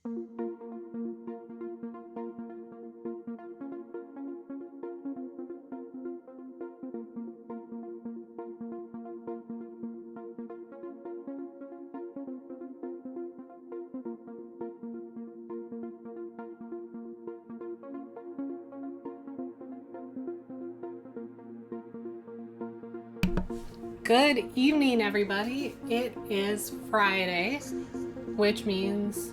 Good evening, everybody. It is Friday, which means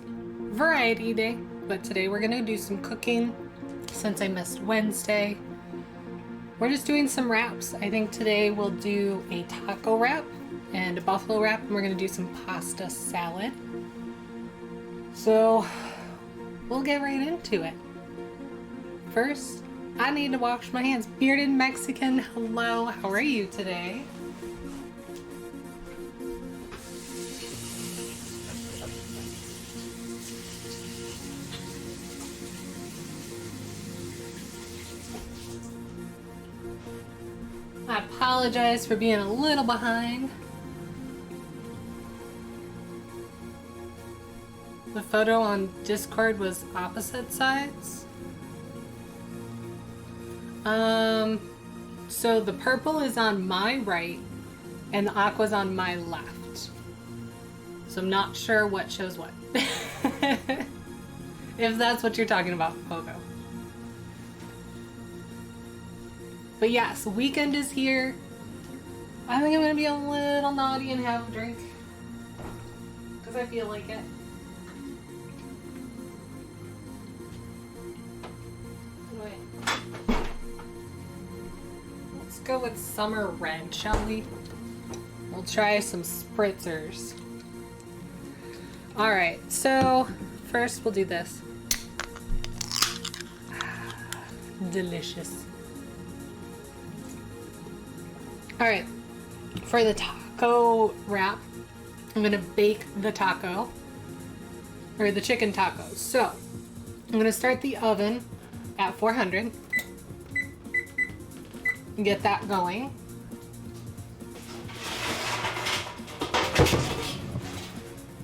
variety day, but today we're gonna do some cooking since I missed Wednesday. We're just doing some wraps. I think today we'll do a taco wrap and a buffalo wrap, and we're gonna do some pasta salad. So we'll get right into it. First, I need to wash my hands. Bearded Mexican, hello, how are you today? I apologize for being a little behind. The photo on Discord was opposite sides. So the purple is on my right and the aqua's on my left. So I'm not sure what shows what. If that's what you're talking about, photo. But yes, weekend is here. I think I'm gonna be a little naughty and have a drink. Because I feel like it. Anyway. Let's go with Summer Red, shall we? We'll try some spritzers. Alright, so first we'll do this. Delicious. Alright, for the taco wrap, I'm gonna bake the taco, or the chicken tacos. So, I'm gonna start the oven at 400 and get that going.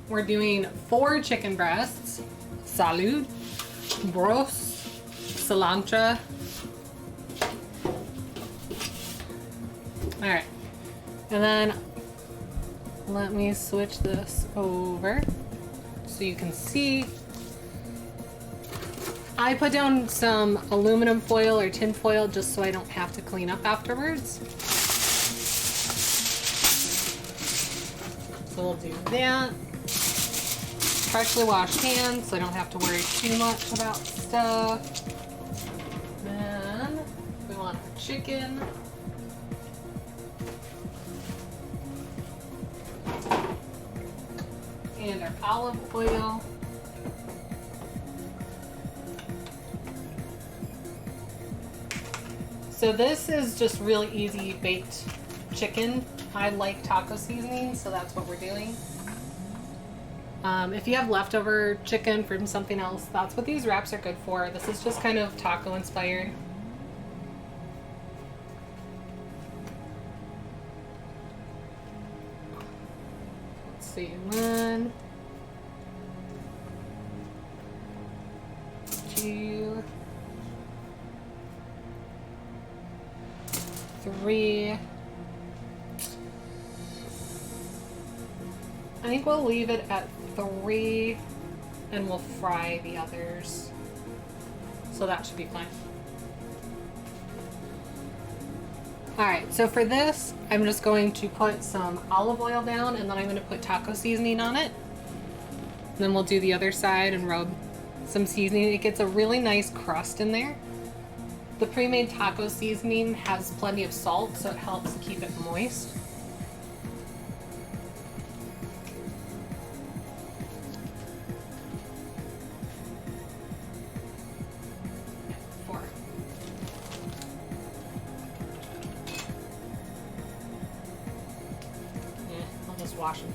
We're doing 4 chicken breasts. Salud, bros, cilantro. Alright, and then let me switch this over so you can see. I put down some aluminum foil or tin foil just so I don't have to clean up afterwards. So we'll do that. Freshly washed hands so I don't have to worry too much about stuff. Then we want our chicken. And our olive oil. So this is just really easy baked chicken. I like taco seasoning, so that's what we're doing. If you have leftover chicken from something else, that's what these wraps are good for. This is just kind of taco inspired. See, 1, 2, 3. I think we'll leave it at 3 and we'll fry the others. So that should be fine. Alright, so for this, I'm just going to put some olive oil down and then I'm going to put taco seasoning on it. And then we'll do the other side and rub some seasoning. It gets a really nice crust in there. The pre-made taco seasoning has plenty of salt, so it helps keep it moist. Wash them.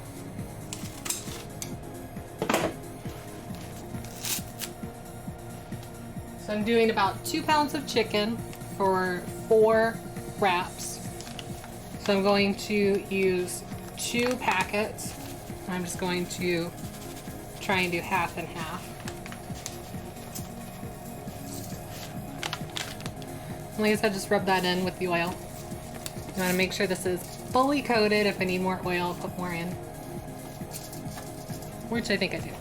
So I'm doing about 2 pounds of chicken for 4 wraps. So I'm going to use 2 packets. I'm just going to try and do half and half. Like I said, just rub that in with the oil. You want to make sure this is fully coated. If I need more oil, I'll put more in. Which I think I do.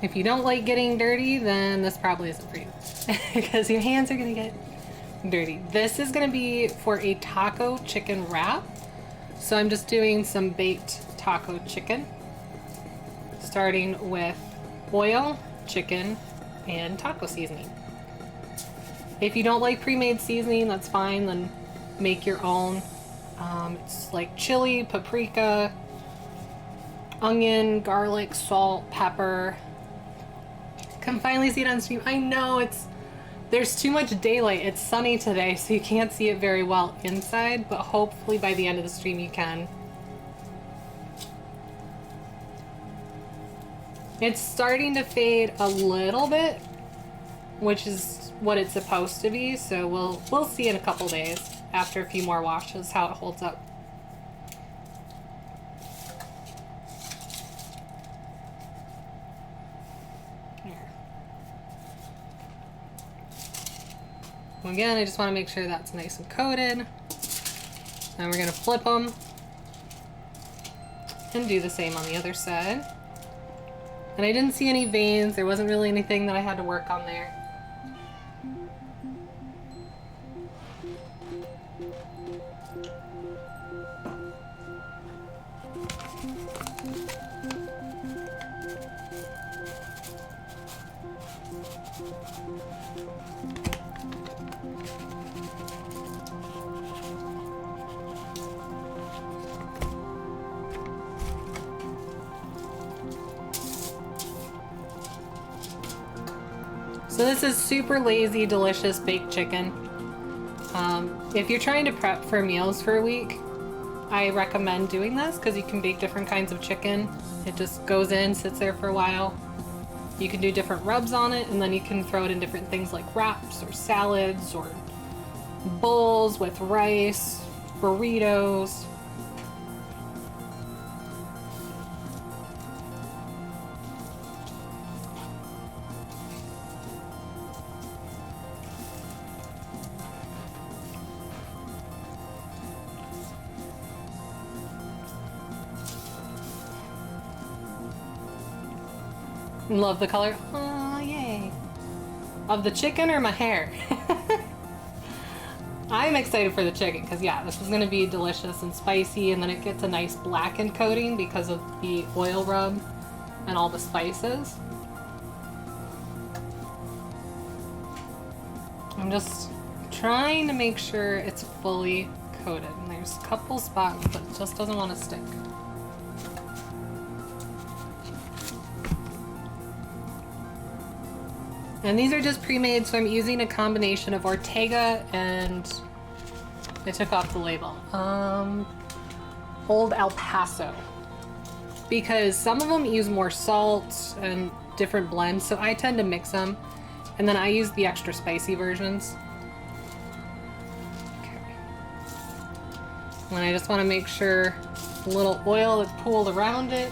If you don't like getting dirty, then this probably isn't for you. Because your hands are gonna get dirty. This is gonna be for a taco chicken wrap. So I'm just doing some baked taco chicken. Starting with oil, chicken, and taco seasoning. If you don't like pre-made seasoning, that's fine, then make your own. It's like chili, paprika, onion, garlic, salt, pepper. Can finally see it on stream. I know there's too much daylight. It's sunny today, so you can't see it very well inside, but hopefully by the end of the stream you can. It's starting to fade a little bit, which is what it's supposed to be, so we'll see in a couple days after a few more washes how it holds up. Again, I just want to make sure that's nice and coated. Now we're going to flip them and do the same on the other side. And I didn't see any veins. There wasn't really anything that I had to work on there. So this is super lazy, delicious baked chicken. If you're trying to prep for meals for a week, I recommend doing this because you can bake different kinds of chicken. It just goes in, sits there for a while. You can do different rubs on it, and then you can throw it in different things like wraps or salads or bowls with rice, burritos. Love the color. Oh, yay. Of the chicken or my hair? I'm excited for the chicken because, yeah, this is going to be delicious and spicy, and then it gets a nice blackened coating because of the oil rub and all the spices. I'm just trying to make sure it's fully coated. And there's a couple spots, but it just doesn't want to stick. And these are just pre-made, so I'm using a combination of Ortega and I took off the label. Old El Paso. Because some of them use more salt and different blends, so I tend to mix them. And then I use the extra spicy versions. Okay. And I just want to make sure the little oil that's pooled around it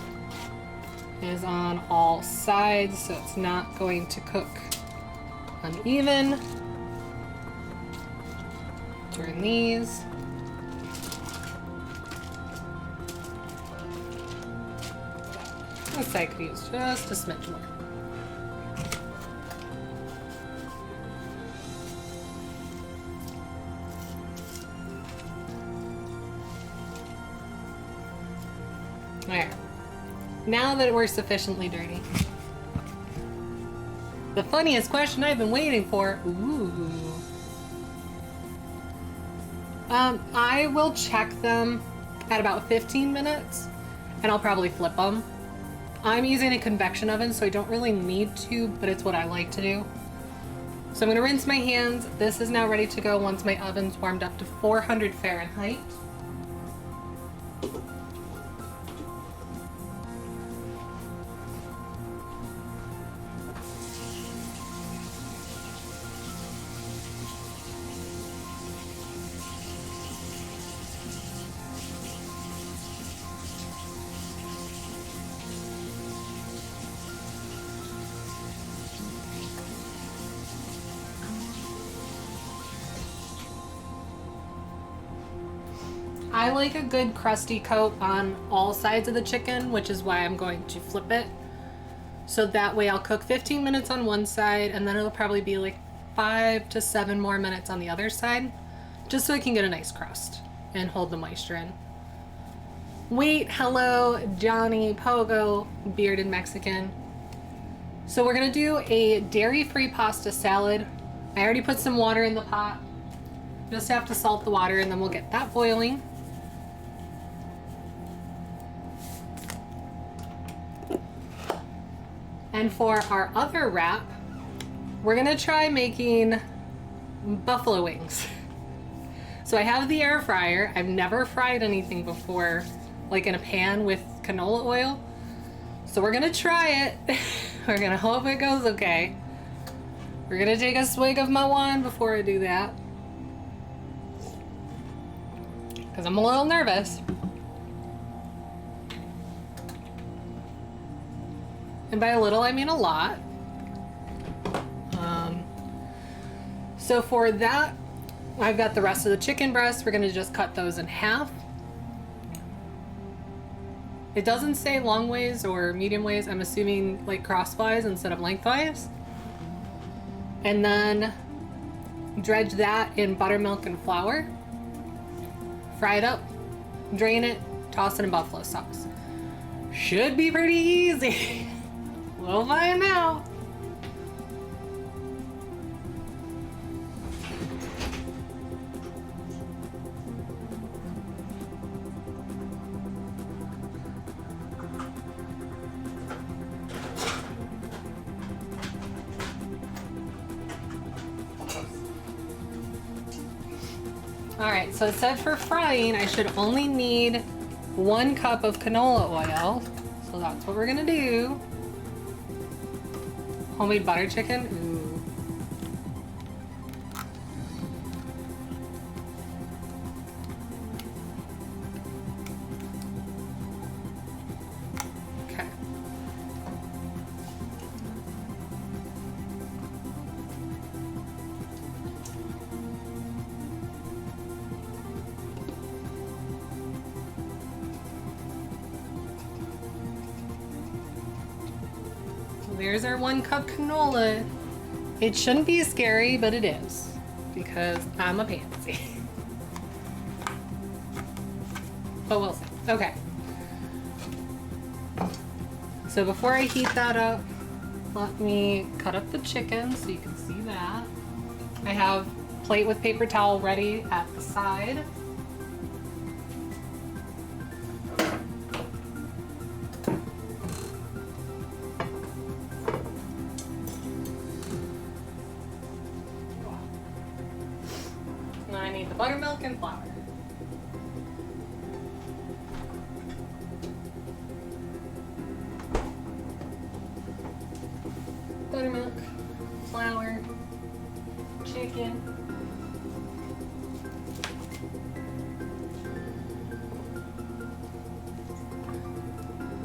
is on all sides, so it's not going to cook uneven. Turn these. This side could use just a smidge more. Alright. Now that we're sufficiently dirty. The funniest question I've been waiting for. Ooh. I will check them at about 15 minutes, and I'll probably flip them. I'm using a convection oven, so I don't really need to, but it's what I like to do. So I'm gonna rinse my hands. This is now ready to go once my oven's warmed up to 400 Fahrenheit. I like a good crusty coat on all sides of the chicken, which is why I'm going to flip it. So that way I'll cook 15 minutes on one side and then it'll probably be like 5 to 7 more minutes on the other side, just so I can get a nice crust and hold the moisture in. Wait, hello, Johnny Pogo, bearded Mexican. So we're gonna do a dairy-free pasta salad. I already put some water in the pot. Just have to salt the water and then we'll get that boiling. And for our other wrap, we're gonna try making buffalo wings. So I have the air fryer. I've never fried anything before, like in a pan with canola oil. So we're gonna try it. We're gonna hope it goes okay. We're gonna take a swig of my wine before I do that, because I'm a little nervous. And by a little, I mean a lot. So for that, I've got the rest of the chicken breasts. We're gonna just cut those in half. It doesn't say long ways or medium ways. I'm assuming like crosswise instead of lengthwise. And then dredge that in buttermilk and flour. Fry it up, drain it, toss it in buffalo sauce. Should be pretty easy. We'll find out. Alright, so it said for frying I should only need 1 cup of canola oil. So that's what we're gonna do. Homemade butter chicken? Ooh. Okay. There's our 1 cup canola. It shouldn't be scary, but it is, because I'm a pansy. But we'll see. Okay. So before I heat that up, let me cut up the chicken so you can see that. I have a plate with paper towel ready at the side. I need the buttermilk and flour. Buttermilk, flour, chicken.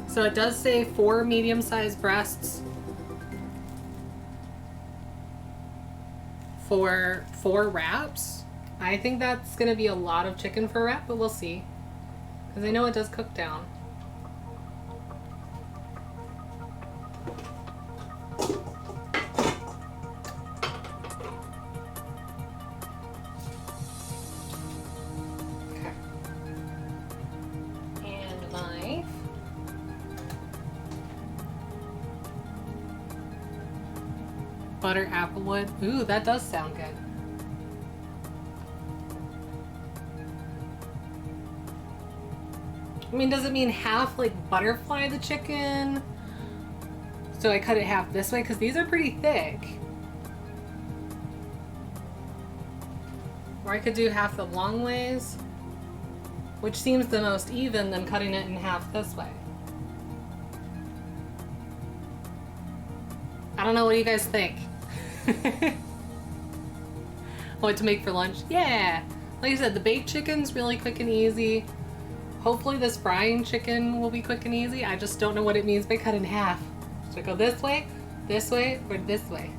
So it does say 4 medium-sized breasts for 4 wraps. I think that's gonna be a lot of chicken for a wrap, but we'll see. Because I know it does cook down. Okay. And a knife. Butter applewood. Ooh, that does sound good. I mean, does it mean half like butterfly the chicken? So I cut it half this way because these are pretty thick. Or I could do half the long ways, which seems the most even than cutting it in half this way. I don't know, what do you guys think? What to make for lunch? Yeah! Like I said, the baked chicken's really quick and easy. Hopefully this frying chicken will be quick and easy. I just don't know what it means by cut in half. Should I go this way, or this way?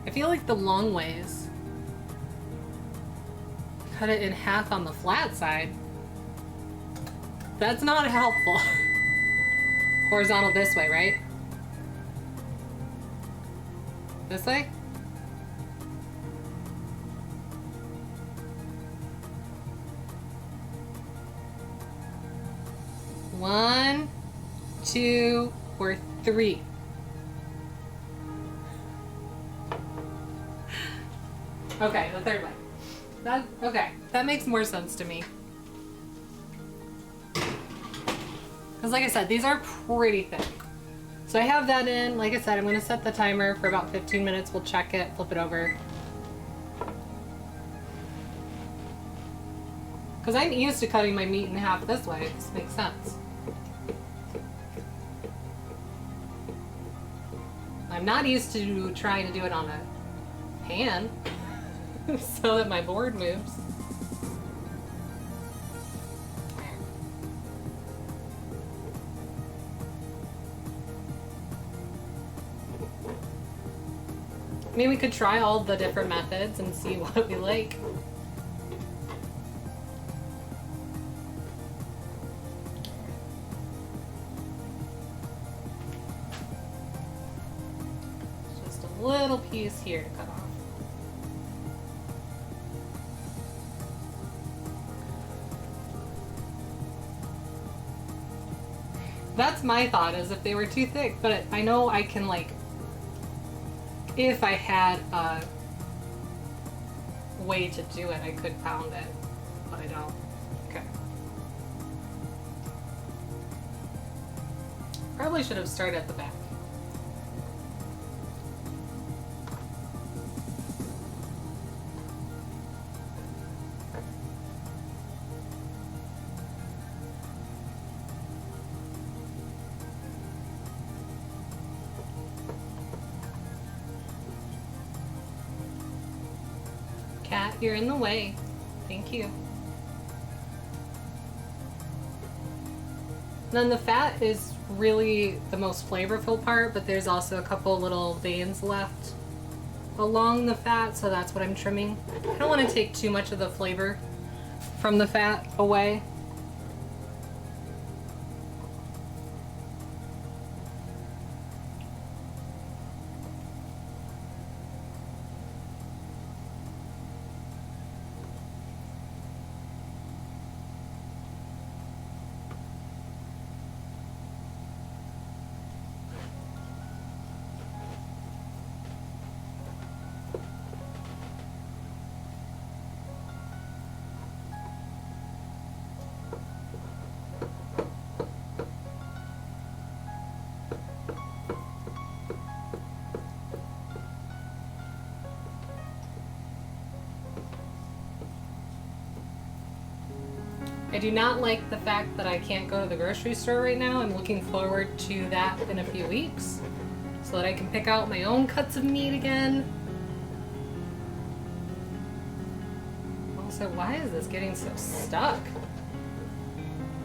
I feel like the long ways cut it in half on the flat side. That's not helpful. Horizontal this way, right? This way? One, two, or three. Okay, the third way. Okay, that makes more sense to me. Because like I said, these are pretty thick. So I have that in. Like I said, I'm going to set the timer for about 15 minutes. We'll check it, flip it over. Because I'm used to cutting my meat in half this way. This makes sense. I'm not used to trying to do it on a pan so that my board moves. I mean, we could try all the different methods and see what we like. Just a little piece here to cut off. That's my thought, is if they were too thick, but I know I can, like, if I had a way to do it, I could pound it, but I don't. Okay. Probably should have started at the back. Cat, you're in the way. Thank you. Then the fat is really the most flavorful part, but there's also a couple little veins left along the fat, so that's what I'm trimming. I don't want to take too much of the flavor from the fat away. I do not like the fact that I can't go to the grocery store right now. I'm looking forward to that in a few weeks so that I can pick out my own cuts of meat again. Also, why is this getting so stuck?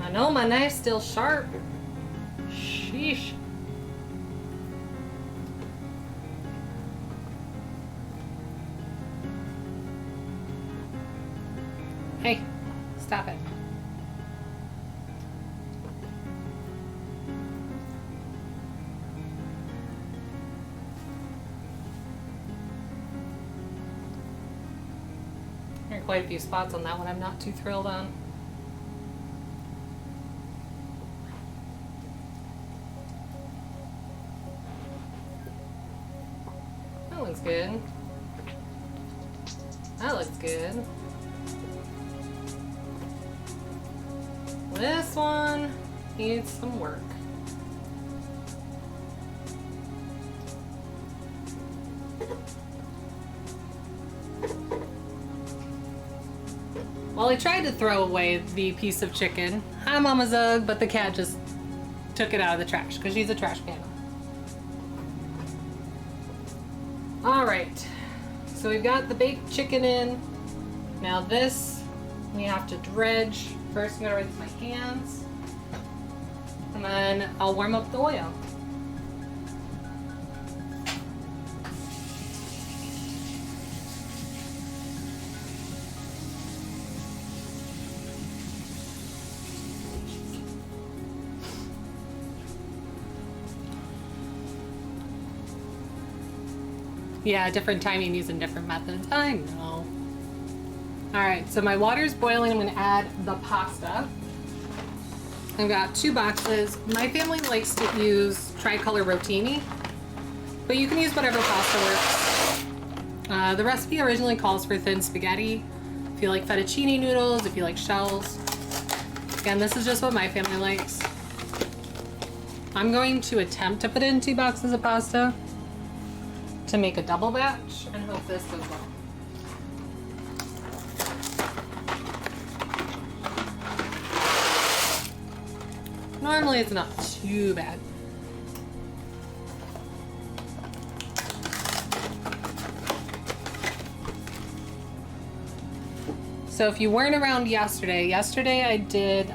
I know my knife's still sharp. Sheesh. Hey, stop it. There are quite a few spots on that one I'm not too thrilled on. That looks good. That looks good. This one needs some work. Well, I tried to throw away the piece of chicken. Hi, Mama Zug, but the cat just took it out of the trash because she's a trash panda. All right, so we've got the baked chicken in. Now this, we have to dredge. First, I'm gonna rinse my hands, and then I'll warm up the oil. Yeah, different timing using different methods. I know. Alright, so my water's boiling. I'm going to add the pasta. I've got 2 boxes. My family likes to use tricolor rotini, but you can use whatever pasta works. The recipe originally calls for thin spaghetti. If you like fettuccine noodles, if you like shells. Again, this is just what my family likes. I'm going to attempt to put in 2 boxes of pasta to make a double batch and hope this goes well. Normally it's not too bad. So if you weren't around yesterday I did,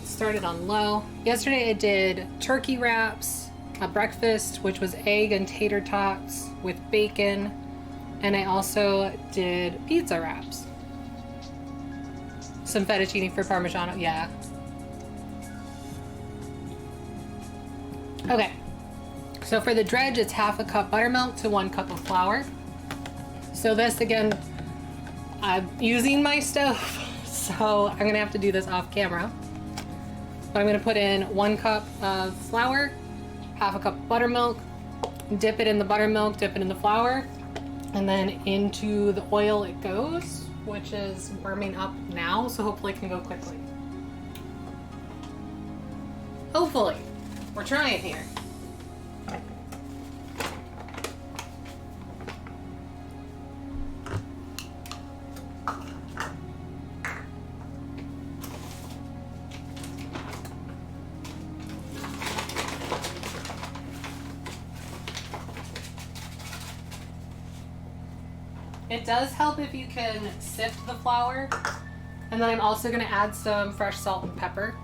started on low. Yesterday I did turkey wraps, a breakfast, which was egg and tater tots with bacon, and I also did pizza wraps. Some fettuccine for Parmigiano, yeah. Okay, so for the dredge, it's 1/2 cup buttermilk to 1 cup of flour. So this, again, I'm using my stove, so I'm gonna have to do this off camera. But I'm gonna put in 1 cup of flour, 1/2 cup of buttermilk, dip it in the buttermilk, dip it in the flour, and then into the oil it goes, which is warming up now, so hopefully it can go quickly. Hopefully. We're trying here. It does help if you can sift the flour, and then I'm also going to add some fresh salt and pepper,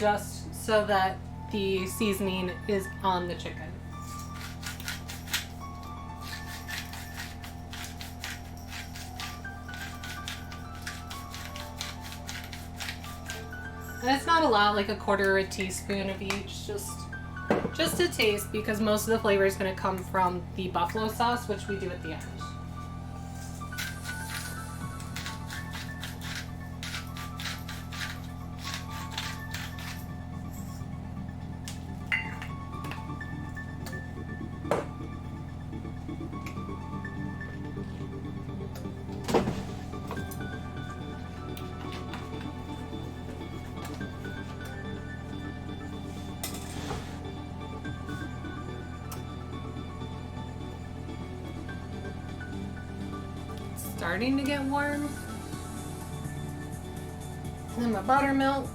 just so that the seasoning is on the chicken. And it's not a lot, like 1/4 teaspoon of each, just a taste, because most of the flavor is going to come from the buffalo sauce, which we do at the end. Starting to get warm. And then my buttermilk.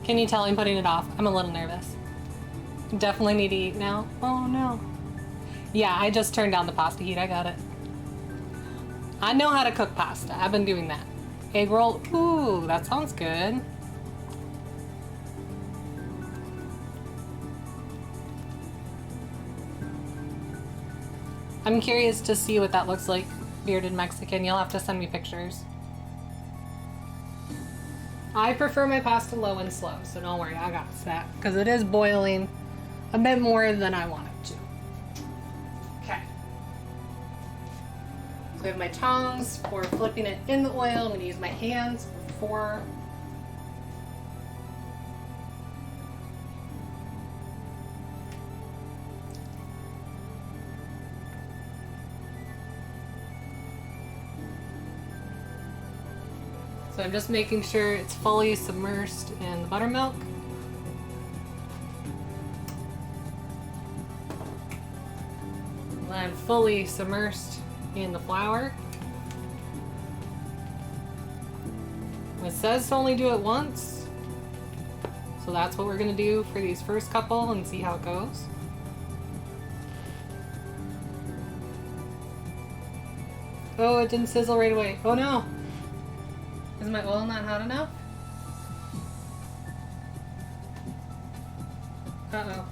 Can you tell I'm putting it off? I'm a little nervous. Definitely need to eat now. Oh no. Yeah, I just turned down the pasta heat. I got it. I know how to cook pasta. I've been doing that. Egg roll. Ooh, that sounds good. I'm curious to see what that looks like, bearded Mexican. You'll have to send me pictures. I prefer my pasta low and slow, so don't worry, I got that. Because it is boiling a bit more than I want it to. Okay. So I have my tongs for flipping it in the oil. I'm going to use my hands for... So I'm just making sure it's fully submersed in the buttermilk. And I'm fully submersed in the flour. It says to only do it once. So that's what we're gonna do for these first couple and see how it goes. Oh, it didn't sizzle right away. Oh no! Is my oil not hot enough? Uh-oh.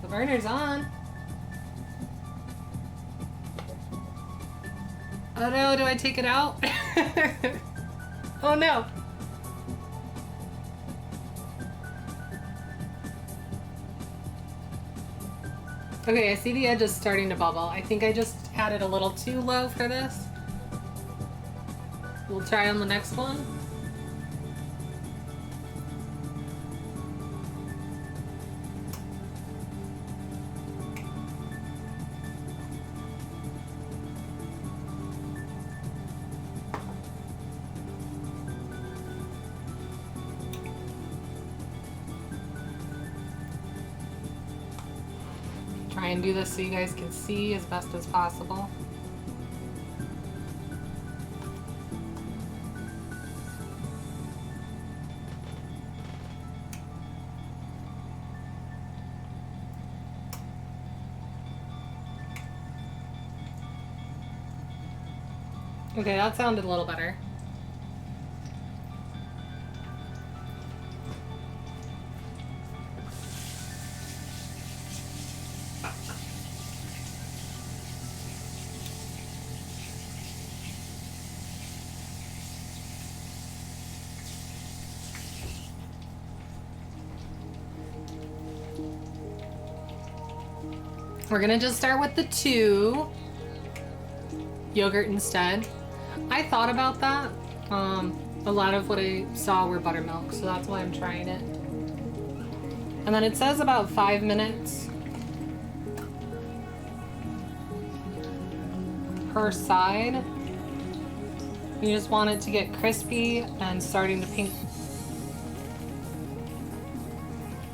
The burner's on. Oh no, do I take it out? Oh no! Okay, I see the edge is starting to bubble. I think I just had it a little too low for this. We'll try on the next one. Try and do this so you guys can see as best as possible. Okay, that sounded a little better. We're gonna just start with the 2 yogurt instead. I thought about that. A lot of what I saw were buttermilk, so that's why I'm trying it. And then it says about 5 minutes per side. You just want it to get crispy and starting to pink.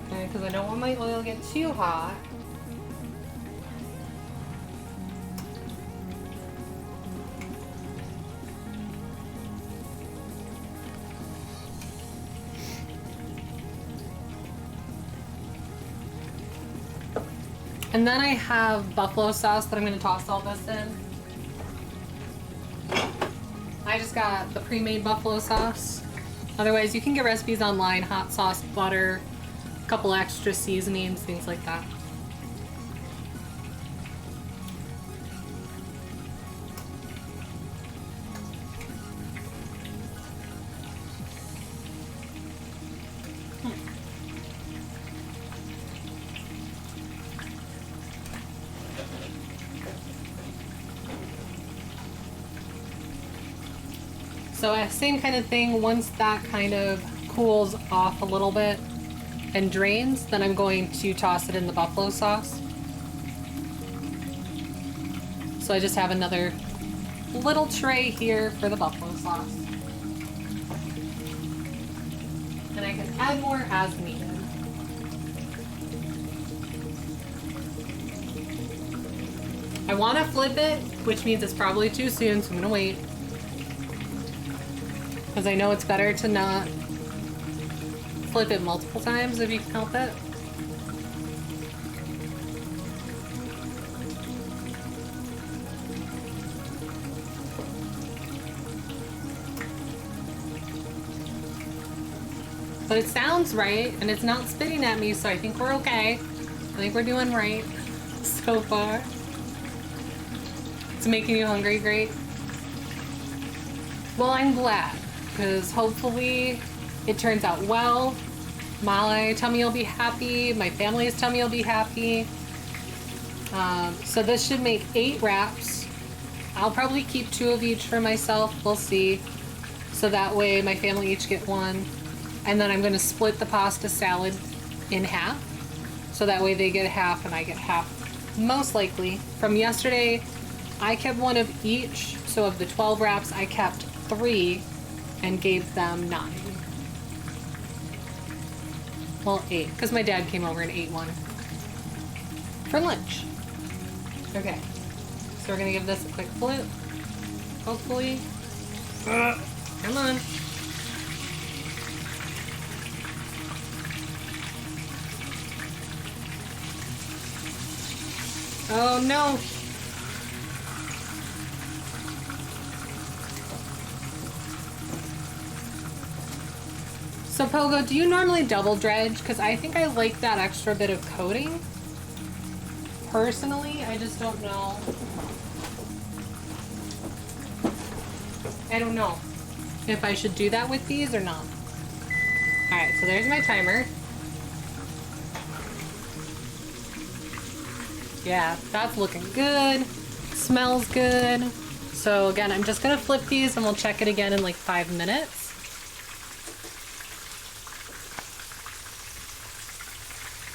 Okay, because I don't want my oil to get too hot. And then I have buffalo sauce that I'm going to toss all this in. I just got the pre-made buffalo sauce. Otherwise, you can get recipes online, hot sauce, butter, a couple extra seasonings, things like that. So same kind of thing, once that kind of cools off a little bit and drains, then I'm going to toss it in the buffalo sauce. So I just have another little tray here for the buffalo sauce. And I can add more as needed. I want to flip it, which means it's probably too soon, so I'm gonna wait. Because I know it's better to not flip it multiple times if you can help it. But it sounds right, and it's not spitting at me, so I think we're okay. I think we're doing right so far. It's making you hungry, great. Well, I'm glad. Because hopefully it turns out well. My tummy will be happy. My family's tummy will be happy. So this should make 8 wraps. I'll probably keep 2 of each for myself. We'll see. So that way my family each get 1. And then I'm going to split the pasta salad in half. So that way they get half and I get half. Most likely. From yesterday, I kept 1 of each. So of the 12 wraps, I kept 3. And gave them 9. Well, 8, because my dad came over and ate 1 for lunch. Okay, so we're gonna give this a quick flip. Hopefully, come on. Oh no. So Pogo, do you normally double dredge? Because I think I like that extra bit of coating. Personally, I just don't know. I don't know if I should do that with these or not. Alright, so there's my timer. Yeah, that's looking good. Smells good. So again, I'm just gonna flip these and we'll check it again in like 5 minutes.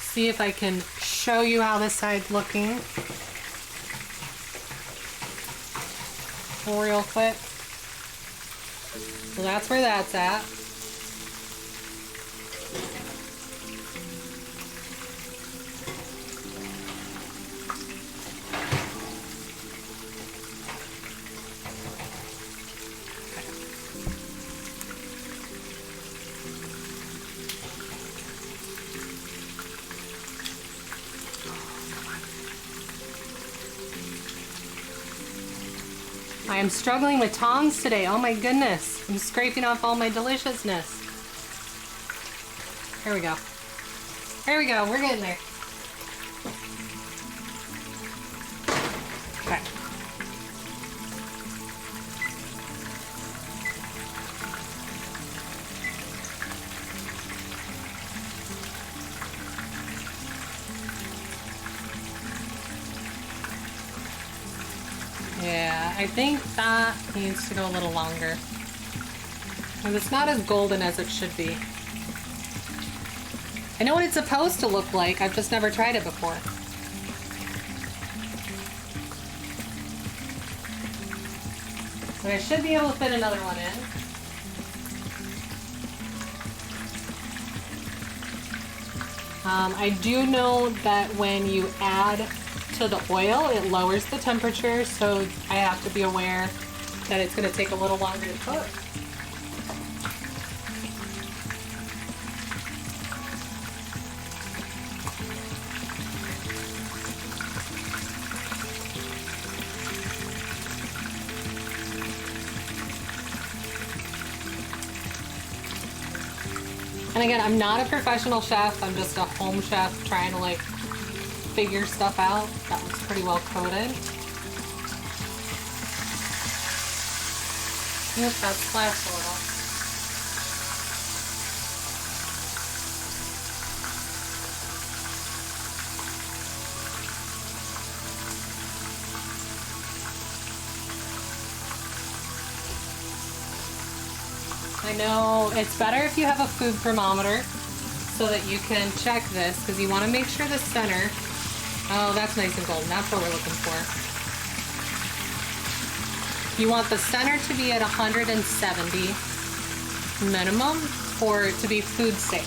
See if I can show you how this side's looking real quick. So that's where that's at. I am struggling with tongs today. Oh my goodness. I'm scraping off all my deliciousness. Here we go. Here we go. We're getting there. Okay. Yeah, I think that needs to go a little longer. Because it's not as golden as it should be. I know what it's supposed to look like, I've just never tried it before. But I should be able to fit another one in. I do know that when you add to the oil, it lowers the temperature, so I have to be aware that it's going to take a little longer to cook. And again, I'm not a professional chef, I'm just a home chef trying to like figure stuff out. That looks pretty well coated. Yep, that splashed a little. I know it's better if you have a food thermometer so that you can check this, because you want to make sure the center, oh, that's nice and golden. That's what we're looking for. You want the center to be at 170 minimum for it to be food safe.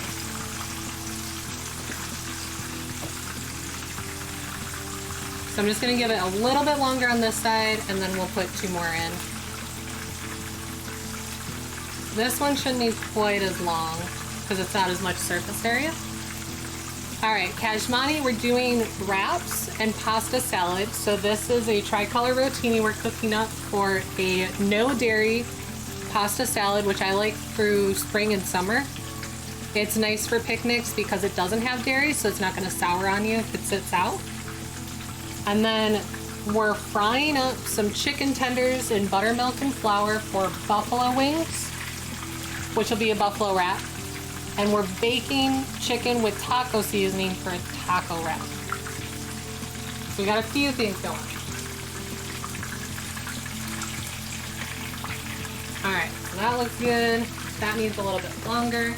So I'm just going to give it a little bit longer on this side, and then we'll put 2 more in. This one shouldn't be quite as long because it's not as much surface area. All right, Kashmani, we're doing wraps and pasta salad. So this is a tricolor rotini we're cooking up for a no dairy pasta salad, which I like through spring and summer. It's nice for picnics because it doesn't have dairy, so it's not going to sour on you if it sits out. And then we're frying up some chicken tenders in buttermilk and flour for buffalo wings, which will be a buffalo wrap. And we're baking chicken with taco seasoning for a taco wrap. So we got a few things going. All right, so that looks good. That needs a little bit longer.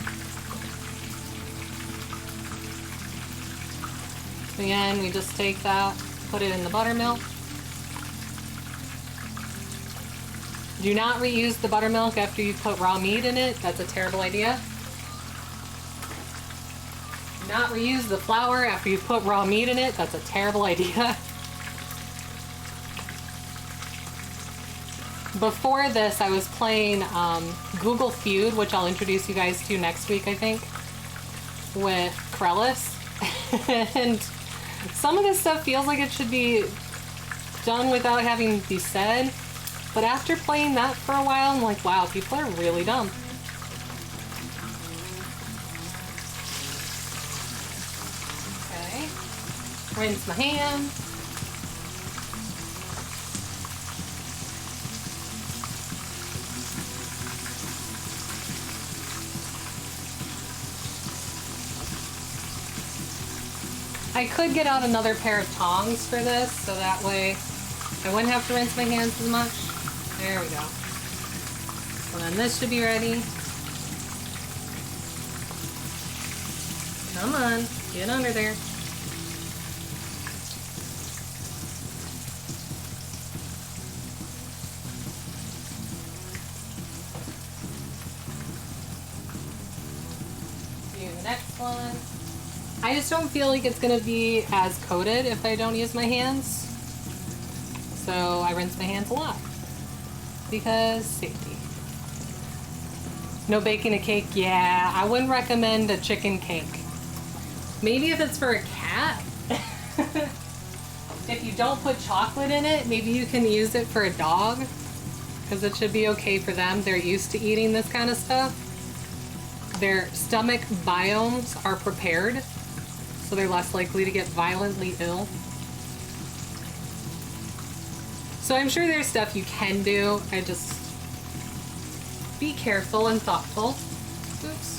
Again, we just take that, put it in the buttermilk. Do not reuse the buttermilk after you put raw meat in it. That's a terrible idea. Do not reuse the flour after you put raw meat in it. That's a terrible idea. Before this, I was playing Google Feud, which I'll introduce you guys to next week, I think, with Krellis. And some of this stuff feels like it should be done without having to be said, but after playing that for a while, I'm like, wow, people are really dumb. Okay, rinse my hand. I could get out another pair of tongs for this, so that way I wouldn't have to rinse my hands as much. There we go. So then this should be ready. Come on, get under there. Do the next one. I just don't feel like it's gonna be as coated if I don't use my hands. So I rinse my hands a lot. Because safety. No baking a cake? Yeah, I wouldn't recommend a chicken cake. Maybe if it's for a cat. If you don't put chocolate in it, maybe you can use it for a dog. Because it should be okay for them. They're used to eating this kind of stuff. Their stomach biomes are prepared, so they're less likely to get violently ill. So I'm sure there's stuff you can do. I just be careful and thoughtful. Oops.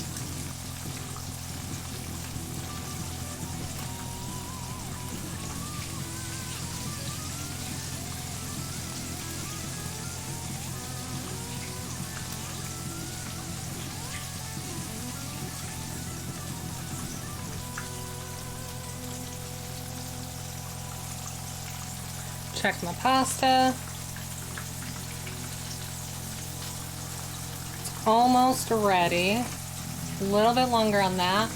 Check my pasta. It's almost ready. A little bit longer on that.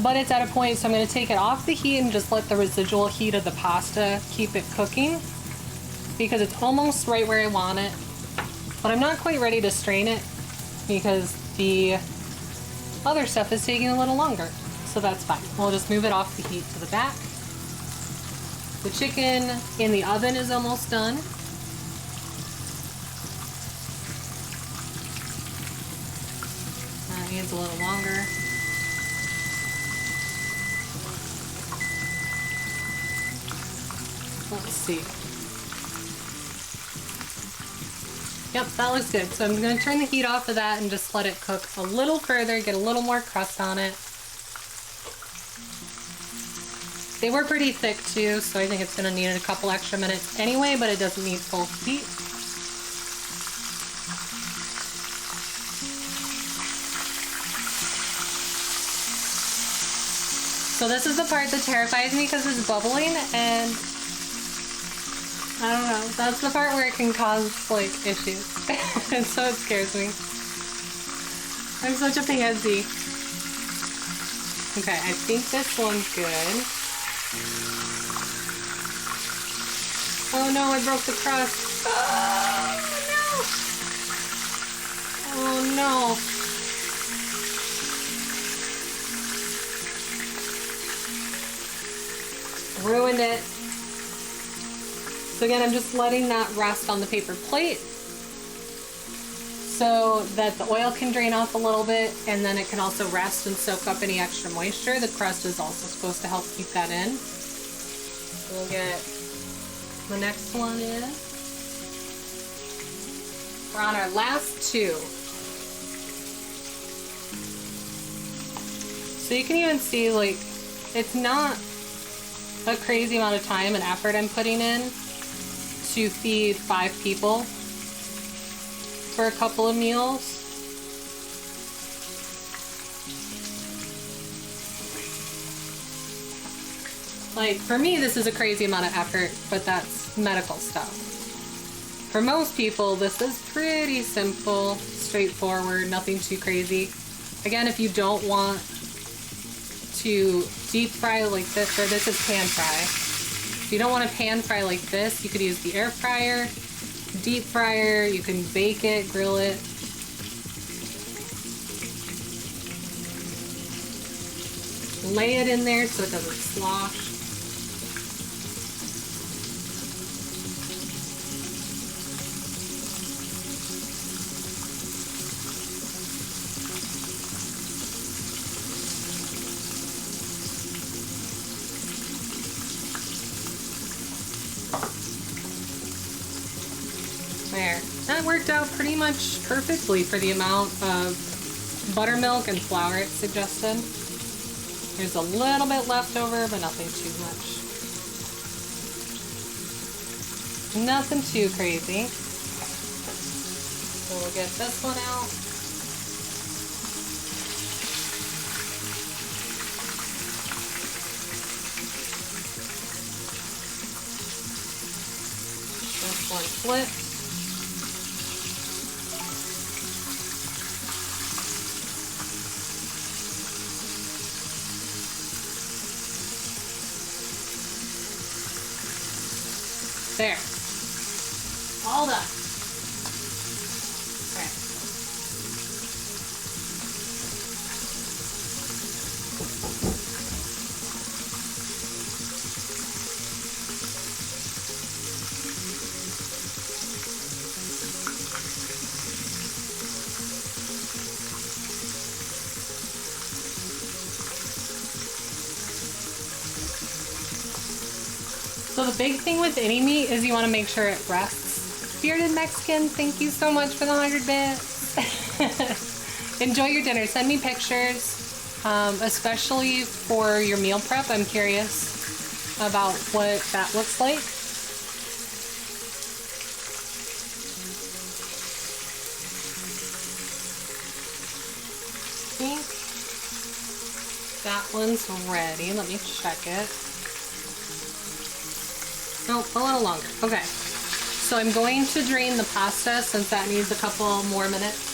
But it's at a point, so I'm going to take it off the heat and just let the residual heat of the pasta keep it cooking. Because it's almost right where I want it. But I'm not quite ready to strain it because the other stuff is taking a little longer. So that's fine. We'll just move it off the heat to the back. The chicken in the oven is almost done. That needs a little longer. Let's see. Yep, that looks good. So I'm going to turn the heat off of that and just let it cook a little further, get a little more crust on it. They were pretty thick too, so I think it's going to need a couple extra minutes anyway, but it doesn't need full heat. So this is the part that terrifies me because it's bubbling, and I don't know, that's the part where it can cause like issues. And so it scares me. I'm such a pansy. Okay, I think this one's good. Oh no, I broke the crust. Oh no! Oh no. Ruined it. So again, I'm just letting that rest on the paper plate so that the oil can drain off a little bit, and then it can also rest and soak up any extra moisture. The crust is also supposed to help keep that in. We'll get the next one in. We're on our last two. So you can even see, like, it's not a crazy amount of time and effort I'm putting in to feed 5 people for a couple of meals. Like, for me, this is a crazy amount of effort, but that's medical stuff. For most people, this is pretty simple, straightforward, nothing too crazy. Again, if you don't want to deep fry like this, or this is pan fry. If you don't want to pan fry like this, you could use the air fryer, deep fryer, you can bake it, grill it. Lay it in there so it doesn't slosh. There. That worked out pretty much perfectly for the amount of buttermilk and flour it suggested. There's a little bit left over, but nothing too much. Nothing too crazy. So we'll get this one out. This one flips. There. All done. Okay. So the big thing with any meat is you want to make sure it rests. Bearded Mexican, thank you so much for the 100 bits. Enjoy your dinner. Send me pictures, especially for your meal prep. I'm curious about what that looks like. I think that one's ready. Let me check it. Oh, a little longer. Okay. So I'm going to drain the pasta since that needs a couple more minutes.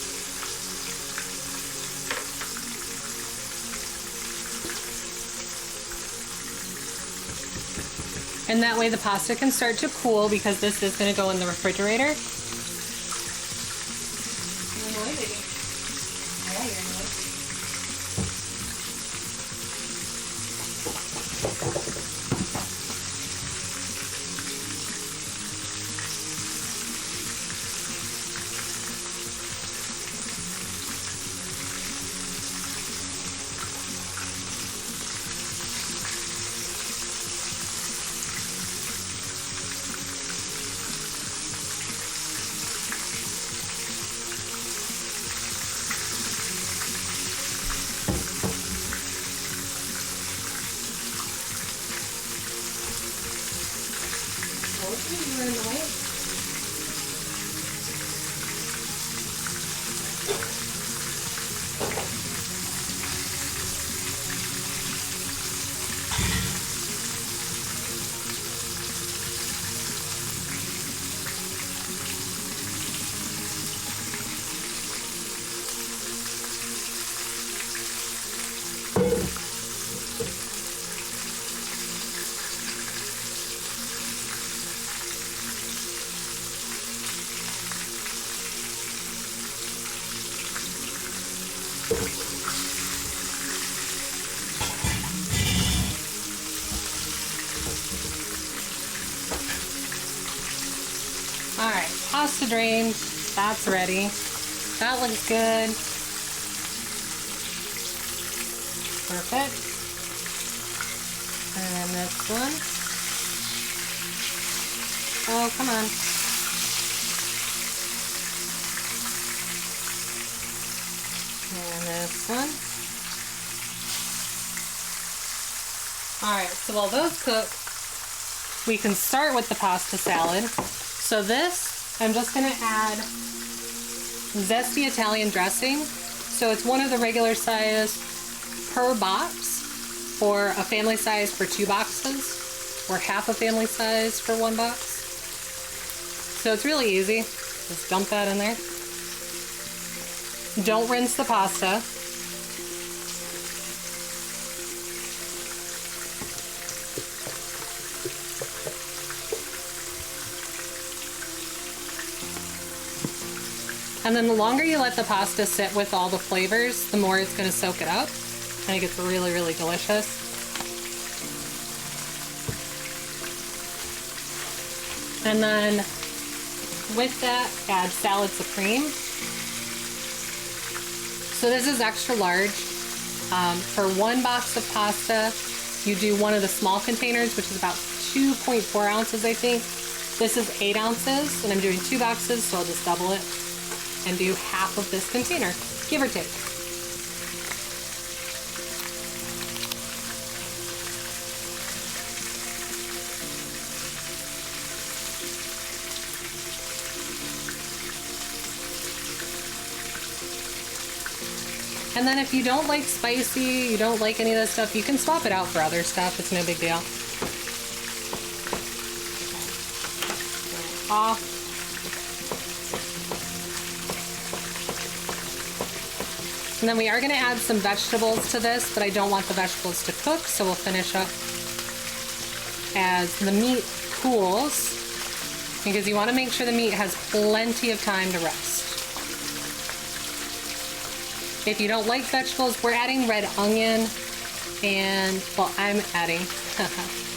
And that way the pasta can start to cool because this is going to go in the refrigerator. Alright, pasta drained. That's ready. That looks good. Perfect. And this one. Oh, come on. And this one. Alright, so while those cook, we can start with the pasta salad. So this, I'm just going to add zesty Italian dressing. So it's one of the regular size per box, or a family size for 2 boxes, or half a family size for 1 box. So it's really easy. Just dump that in there. Don't rinse the pasta. And then the longer you let the pasta sit with all the flavors, the more it's going to soak it up. And it gets really, really delicious. And then with that, add salad supreme. So this is extra large. For 1 box of pasta, you do one of the small containers, which is about 2.4 ounces, I think. This is 8 ounces and I'm doing 2 boxes, so I'll just double it and do half of this container, give or take. And then if you don't like spicy, you don't like any of this stuff, you can swap it out for other stuff. It's no big deal. Off. And then we are going to add some vegetables to this, but I don't want the vegetables to cook, so we'll finish up as the meat cools, because you want to make sure the meat has plenty of time to rest. If you don't like vegetables, we're adding red onion and, well, I'm adding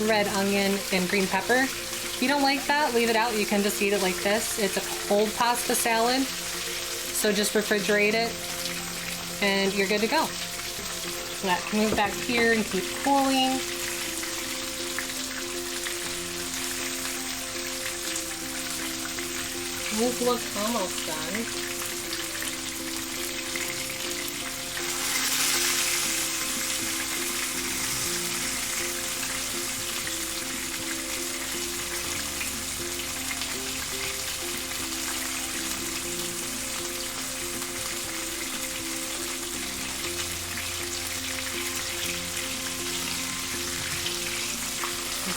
red onion and green pepper. If you don't like that, leave it out. You can just eat it like this. It's a cold pasta salad, so just refrigerate it and you're good to go. That can move back here and keep cooling. This looks almost done.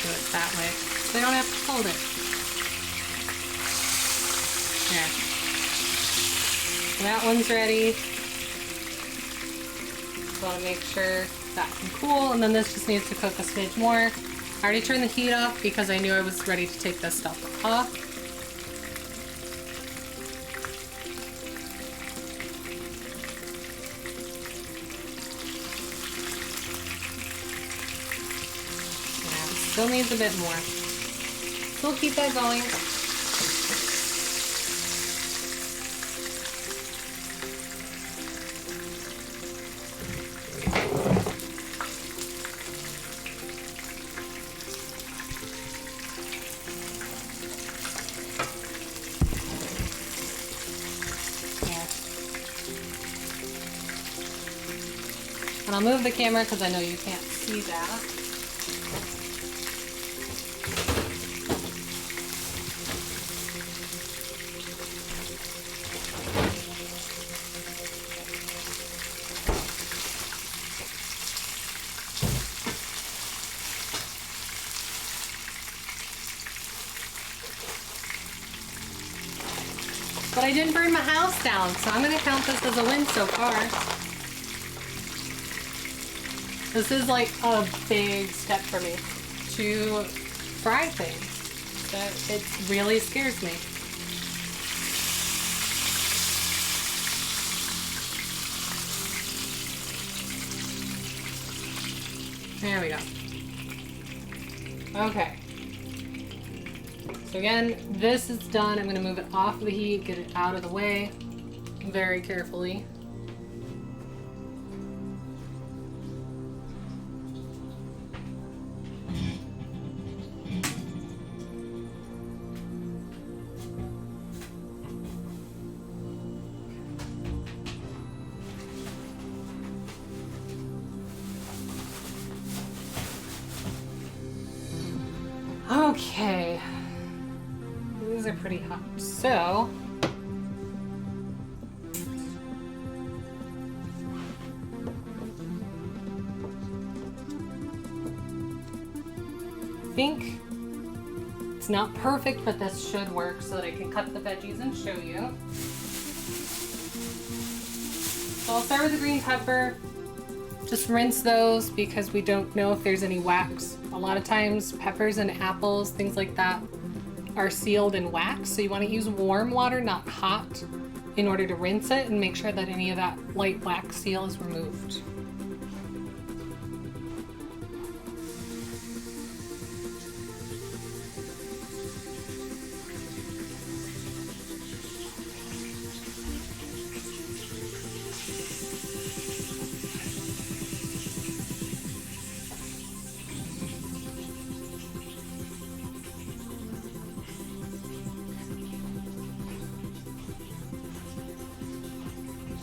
Do it that way, so I don't have to hold it. There. That one's ready. Just want to make sure that can cool, and then this just needs to cook a smidge more. I already turned the heat off because I knew I was ready to take this stuff off. Still needs a bit more. So we'll keep that going. Yeah. And I'll move the camera because I know you can't see that. But I didn't burn my house down, so I'm going to count this as a win so far. This is like a big step for me to fry things. It really scares me. There we go. Okay. So again, this is done. I'm going to move it off the heat, get it out of the way very carefully. Okay. These are pretty hot. So, I think it's not perfect, but this should work so that I can cut the veggies and show you. So I'll start with the green pepper. Just rinse those because we don't know if there's any wax. A lot of times peppers and apples, things like that, are sealed in wax, so you want to use warm water, not hot, in order to rinse it and make sure that any of that light wax seal is removed.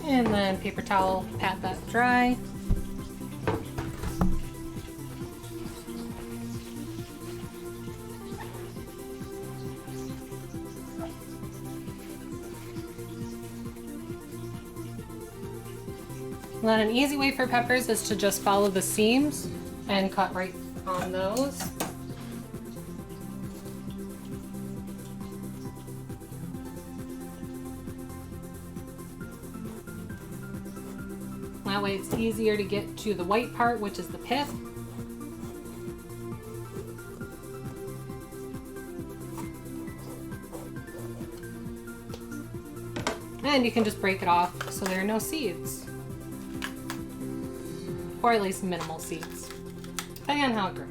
And then paper towel, pat that dry. And then an easy way for peppers is to just follow the seams and cut right on those. That way it's easier to get to the white part, which is the pith. And you can just break it off so there are no seeds. Or at least minimal seeds, depending on how it grew.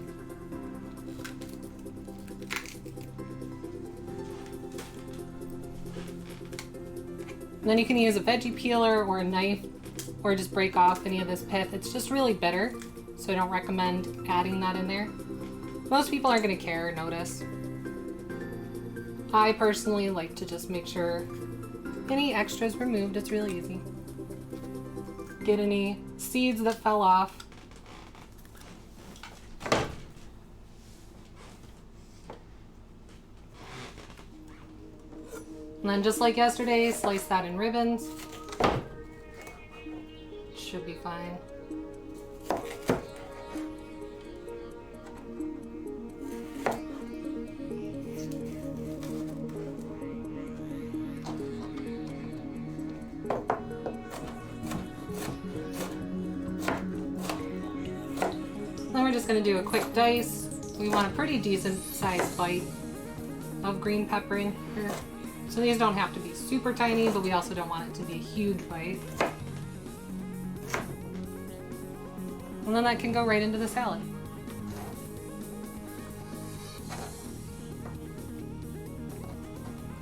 And then you can use a veggie peeler or a knife, or just break off any of this pith. It's just really bitter, so I don't recommend adding that in there. Most people aren't going to care or notice. I personally like to just make sure any extras removed. It's really easy. Get any seeds that fell off. And then just like yesterday, slice that in ribbons. Should be fine. Then we're just going to do a quick dice. We want a pretty decent sized bite of green pepper in here. So these don't have to be super tiny, but we also don't want it to be a huge bite. And then that can go right into the salad.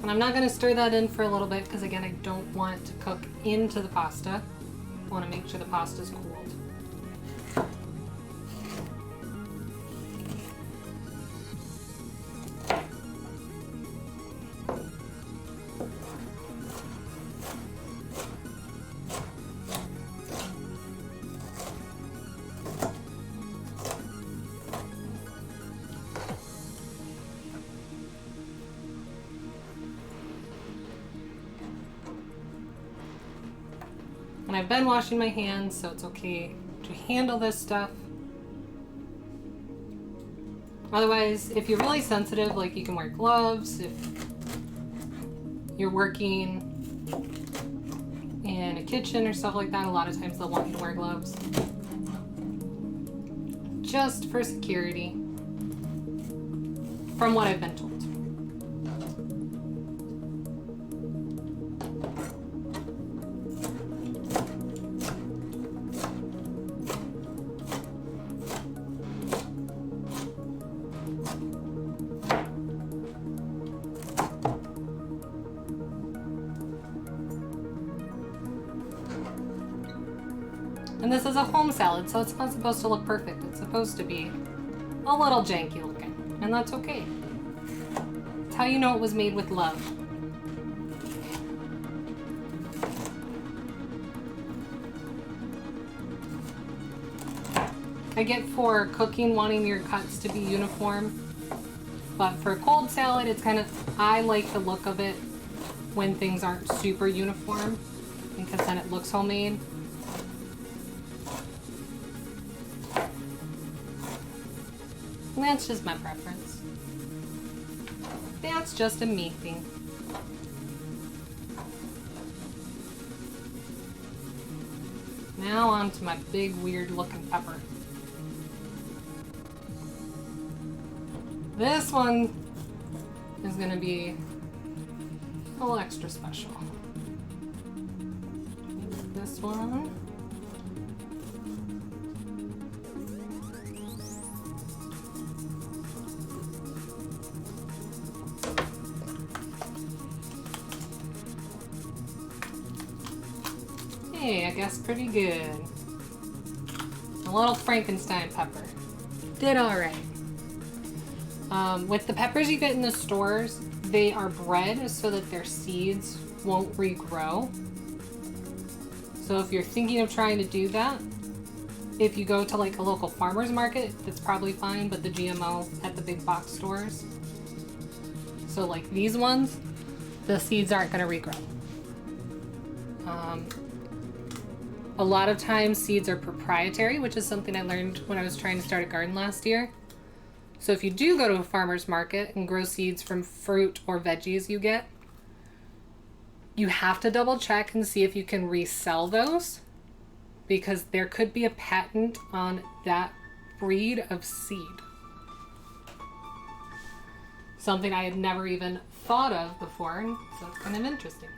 And I'm not going to stir that in for a little bit because again, I don't want it to cook into the pasta. I want to make sure the pasta is cooled. And I've been washing my hands, so it's okay to handle this stuff. Otherwise, if you're really sensitive, like you can wear gloves. If you're working in a kitchen or stuff like that, a lot of times they'll want you to wear gloves. Just for security, from what I've been told. And this is a home salad, so it's not supposed to look perfect. It's supposed to be a little janky looking, and that's okay. It's how you know it was made with love. I get for cooking wanting your cuts to be uniform, but for a cold salad, it's kind of, I like the look of it when things aren't super uniform, because then it looks homemade. And that's just my preference. That's just a me thing. Now on to my big weird looking pepper. This one is gonna be a little extra special. This one. Hey, I guess pretty good. A little Frankenstein pepper. Did alright. With the peppers you get in the stores, they are bred so that their seeds won't regrow. So if you're thinking of trying to do that, if you go to like a local farmer's market, that's probably fine, but the GMO at the big box stores. So like these ones, the seeds aren't gonna regrow. A lot of times seeds are proprietary, which is something I learned when I was trying to start a garden last year. So if you do go to a farmer's market and grow seeds from fruit or veggies you get, you have to double check and see if you can resell those, because there could be a patent on that breed of seed. Something I had never even thought of before, so it's kind of interesting.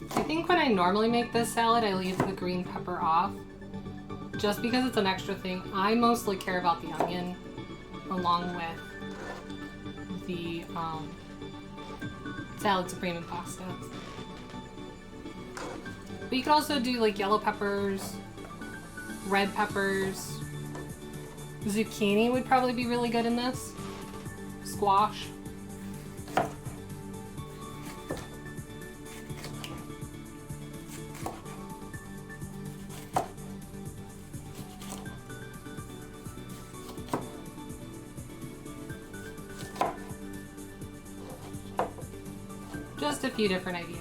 I think when I normally make this salad, I leave the green pepper off, just because it's an extra thing. I mostly care about the onion, along with the salad supreme and pasta. But you could also do like yellow peppers, red peppers. Zucchini would probably be really good in this. Squash. Just a few different ideas.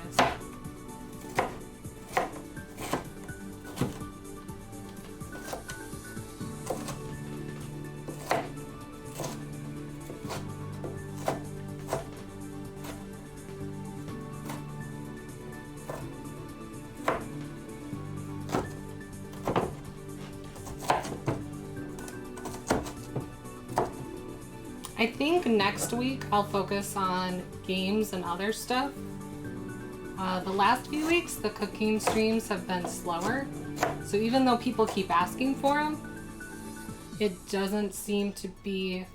I think next week I'll focus on games and other stuff. The last few weeks, the cooking streams have been slower. So even though people keep asking for them, it doesn't seem to be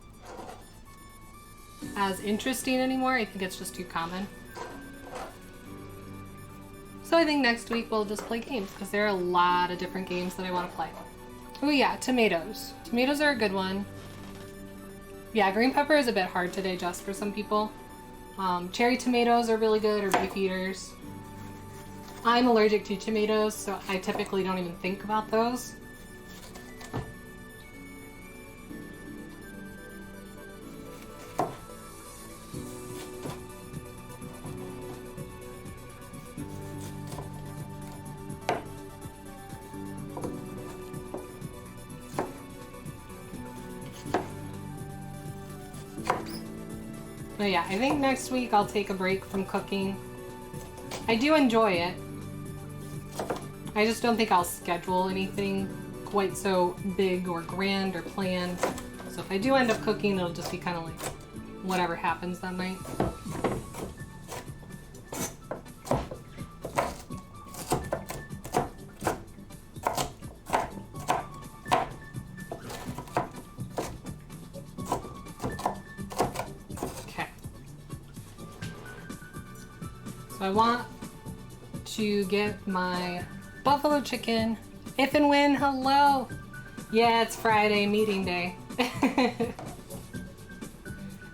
as interesting anymore. I think it's just too common. So I think next week we'll just play games, because there are a lot of different games that I want to play. Oh yeah, tomatoes. Tomatoes are a good one. Yeah, green pepper is a bit hard to digest for some people. Cherry tomatoes are really good, or beef eaters. I'm allergic to tomatoes, so I typically don't even think about those. But yeah, I think next week I'll take a break from cooking. I do enjoy it. I just don't think I'll schedule anything quite so big or grand or planned. So if I do end up cooking, it'll just be kind of like whatever happens that night. So I want to get my buffalo chicken. If and when, hello. Yeah, it's Friday, meeting day.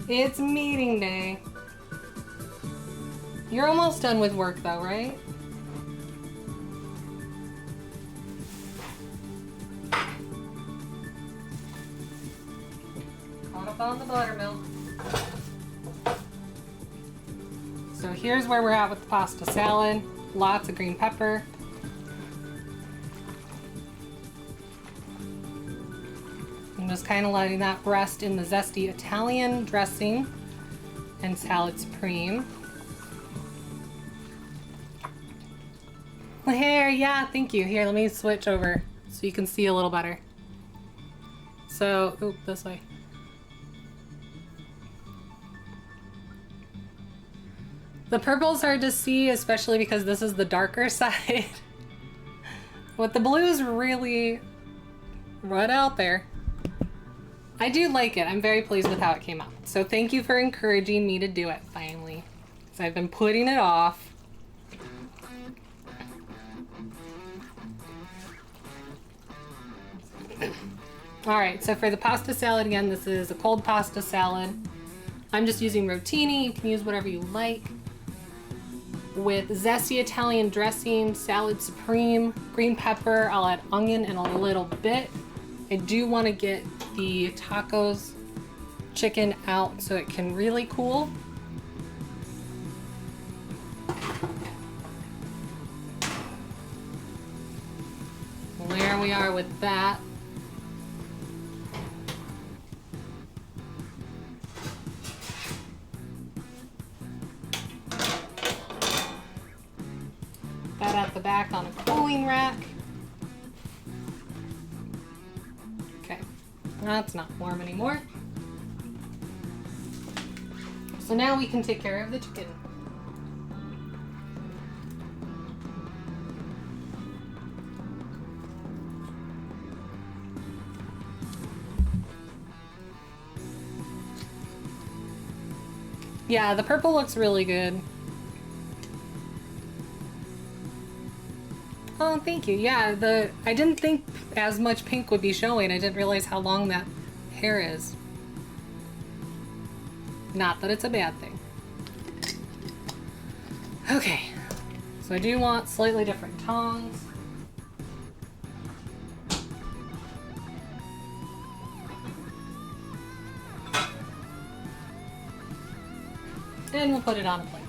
It's meeting day. You're almost done with work though, right? Caught up on the buttermilk. So here's where we're at with the pasta salad. Lots of green pepper. I'm just kind of letting that rest in the zesty Italian dressing and salad supreme. Here, yeah, thank you. Here, let me switch over so you can see a little better. So, oop, this way. The purple's hard to see, especially because this is the darker side. But the blue is really right out there. I do like it. I'm very pleased with how it came out. So thank you for encouraging me to do it finally. So I've been putting it off. Alright, so for the pasta salad again, this is a cold pasta salad. I'm just using rotini. You can use whatever you like. With zesty Italian dressing, salad supreme, green pepper. I'll add onion in a little bit. I do want to get the tacos chicken out so it can really cool. There we are with that. That at the back on a cooling rack. Okay, that's not warm anymore. So now we can take care of the chicken. Yeah, the purple looks really good. Oh, thank you. Yeah, I didn't think as much pink would be showing. I didn't realize how long that hair is. Not that it's a bad thing. Okay, so I do want slightly different tongs. And we'll put it on a plate.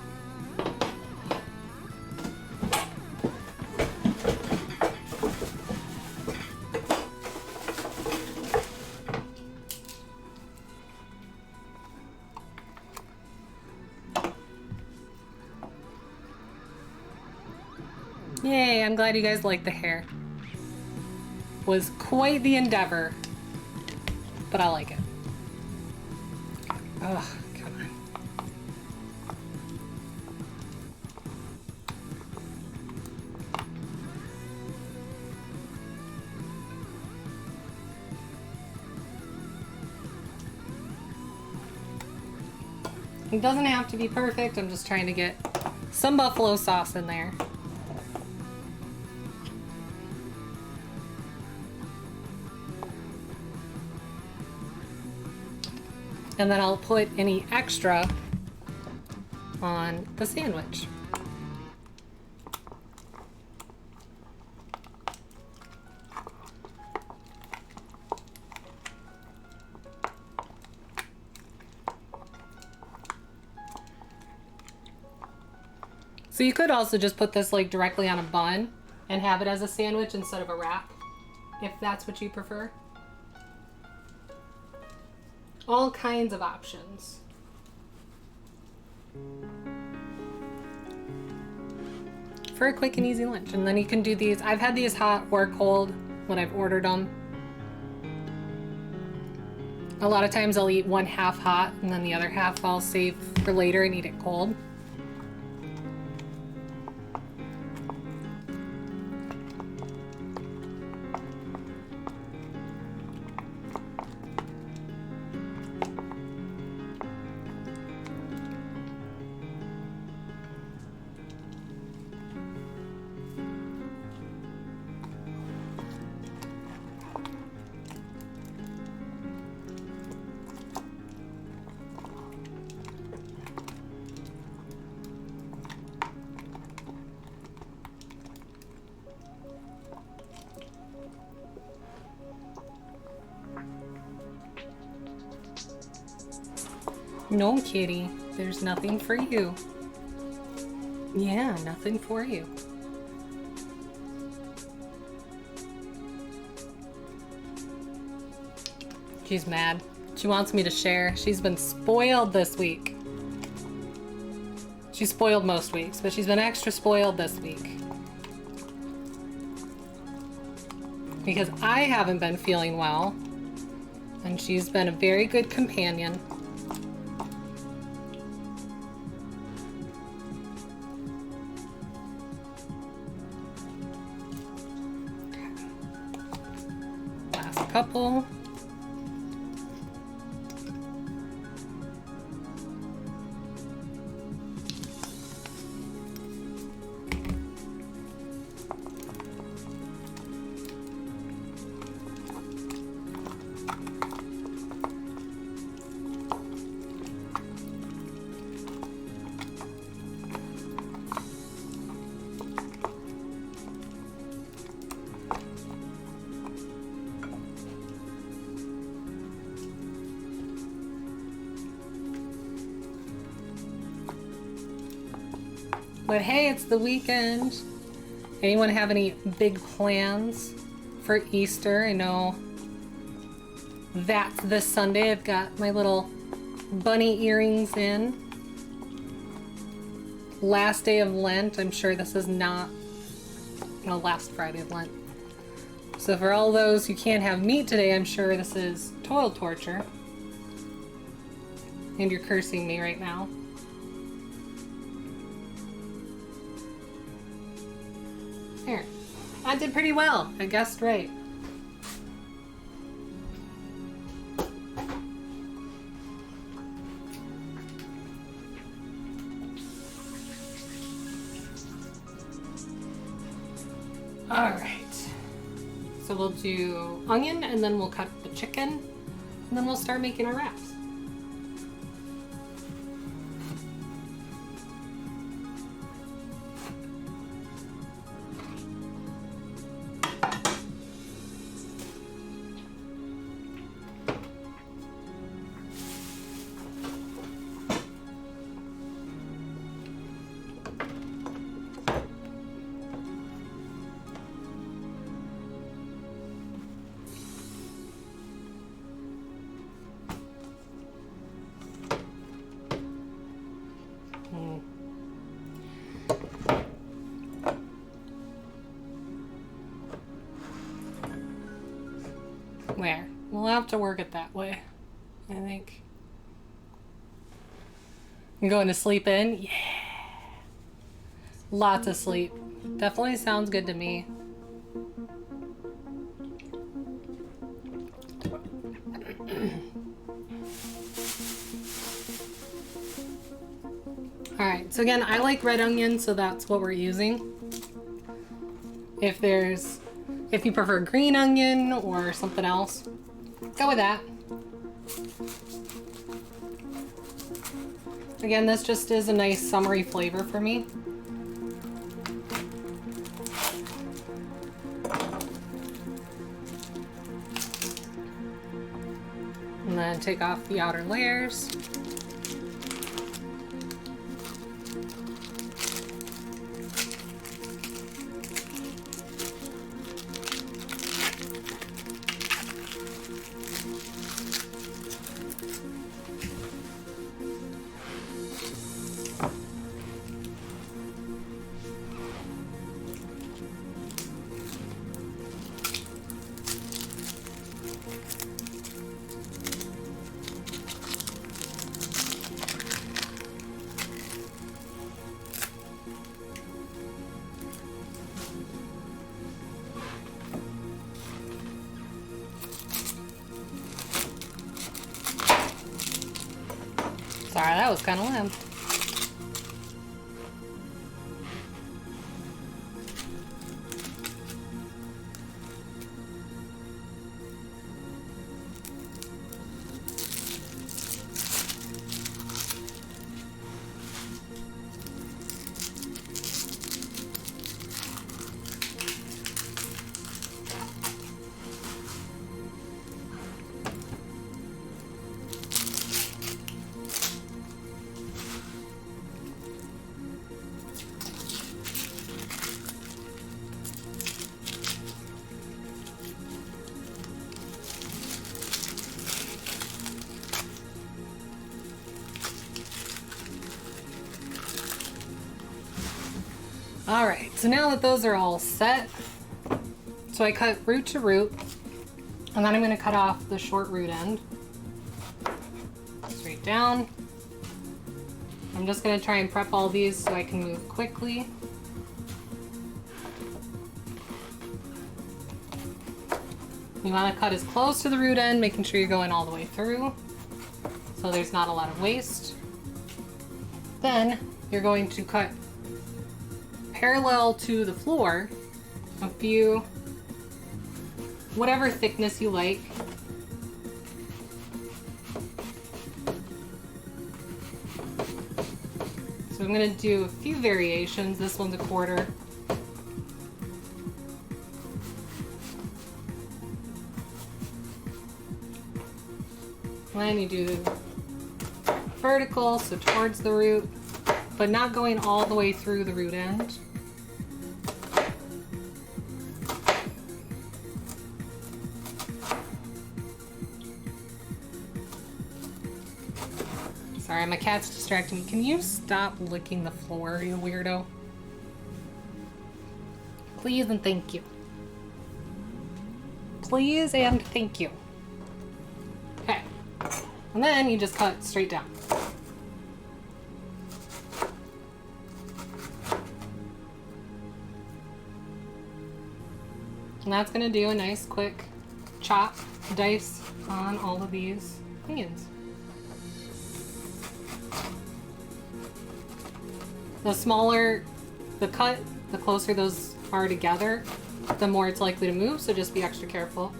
Yay, I'm glad you guys like the hair. Was quite the endeavor, but I like it. Ugh, come on. It doesn't have to be perfect, I'm just trying to get some buffalo sauce in there. And then I'll put any extra on the sandwich. So you could also just put this like directly on a bun and have it as a sandwich instead of a wrap, if that's what you prefer. All kinds of options. For a quick and easy lunch. And then you can do these. I've had these hot or cold when I've ordered them. A lot of times I'll eat one half hot and then the other half I'll save for later and eat it cold. No, kitty. There's nothing for you. Yeah, nothing for you. She's mad. She wants me to share. She's been spoiled this week. She's spoiled most weeks, but she's been extra spoiled this week. Because I haven't been feeling well, and she's been a very good companion. couple. But hey, it's the weekend. Anyone have any big plans for Easter? I know that's this Sunday. I've got my little bunny earrings in. Last day of Lent. I'm sure this is not, last Friday of Lent. So for all those who can't have meat today, I'm sure this is total torture. And you're cursing me right now. Here. I did pretty well. I guessed right. Alright. So we'll do onion and then we'll cut the chicken and then we'll start making our wraps. Where? We'll have to work it that way, I think. I'm going to sleep in? Yeah. Lots of sleep. Definitely sounds good to me. Alright, so again, I like red onion, so that's what we're using. If you prefer green onion or something else, go with that. Again, this just is a nice summery flavor for me. And then take off the outer layers. Sorry, that was kind of limp. Alright, so now that those are all set, so I cut root to root, and then I'm going to cut off the short root end. Straight down. I'm just going to try and prep all these so I can move quickly. You want to cut as close to the root end, making sure you're going all the way through, so there's not a lot of waste. Then you're going to cut parallel to the floor, a few, whatever thickness you like. So I'm going to do a few variations. This one's 1/4. Then you do vertical, so towards the root, but not going all the way through the root end. Sorry, my cat's distracting me. Can you stop licking the floor, you weirdo? Please and thank you. Please and thank you. Okay. And then you just cut straight down. And that's going to do a nice quick chop, dice on all of these onions. The smaller the cut, the closer those are together, the more it's likely to move, so just be extra careful.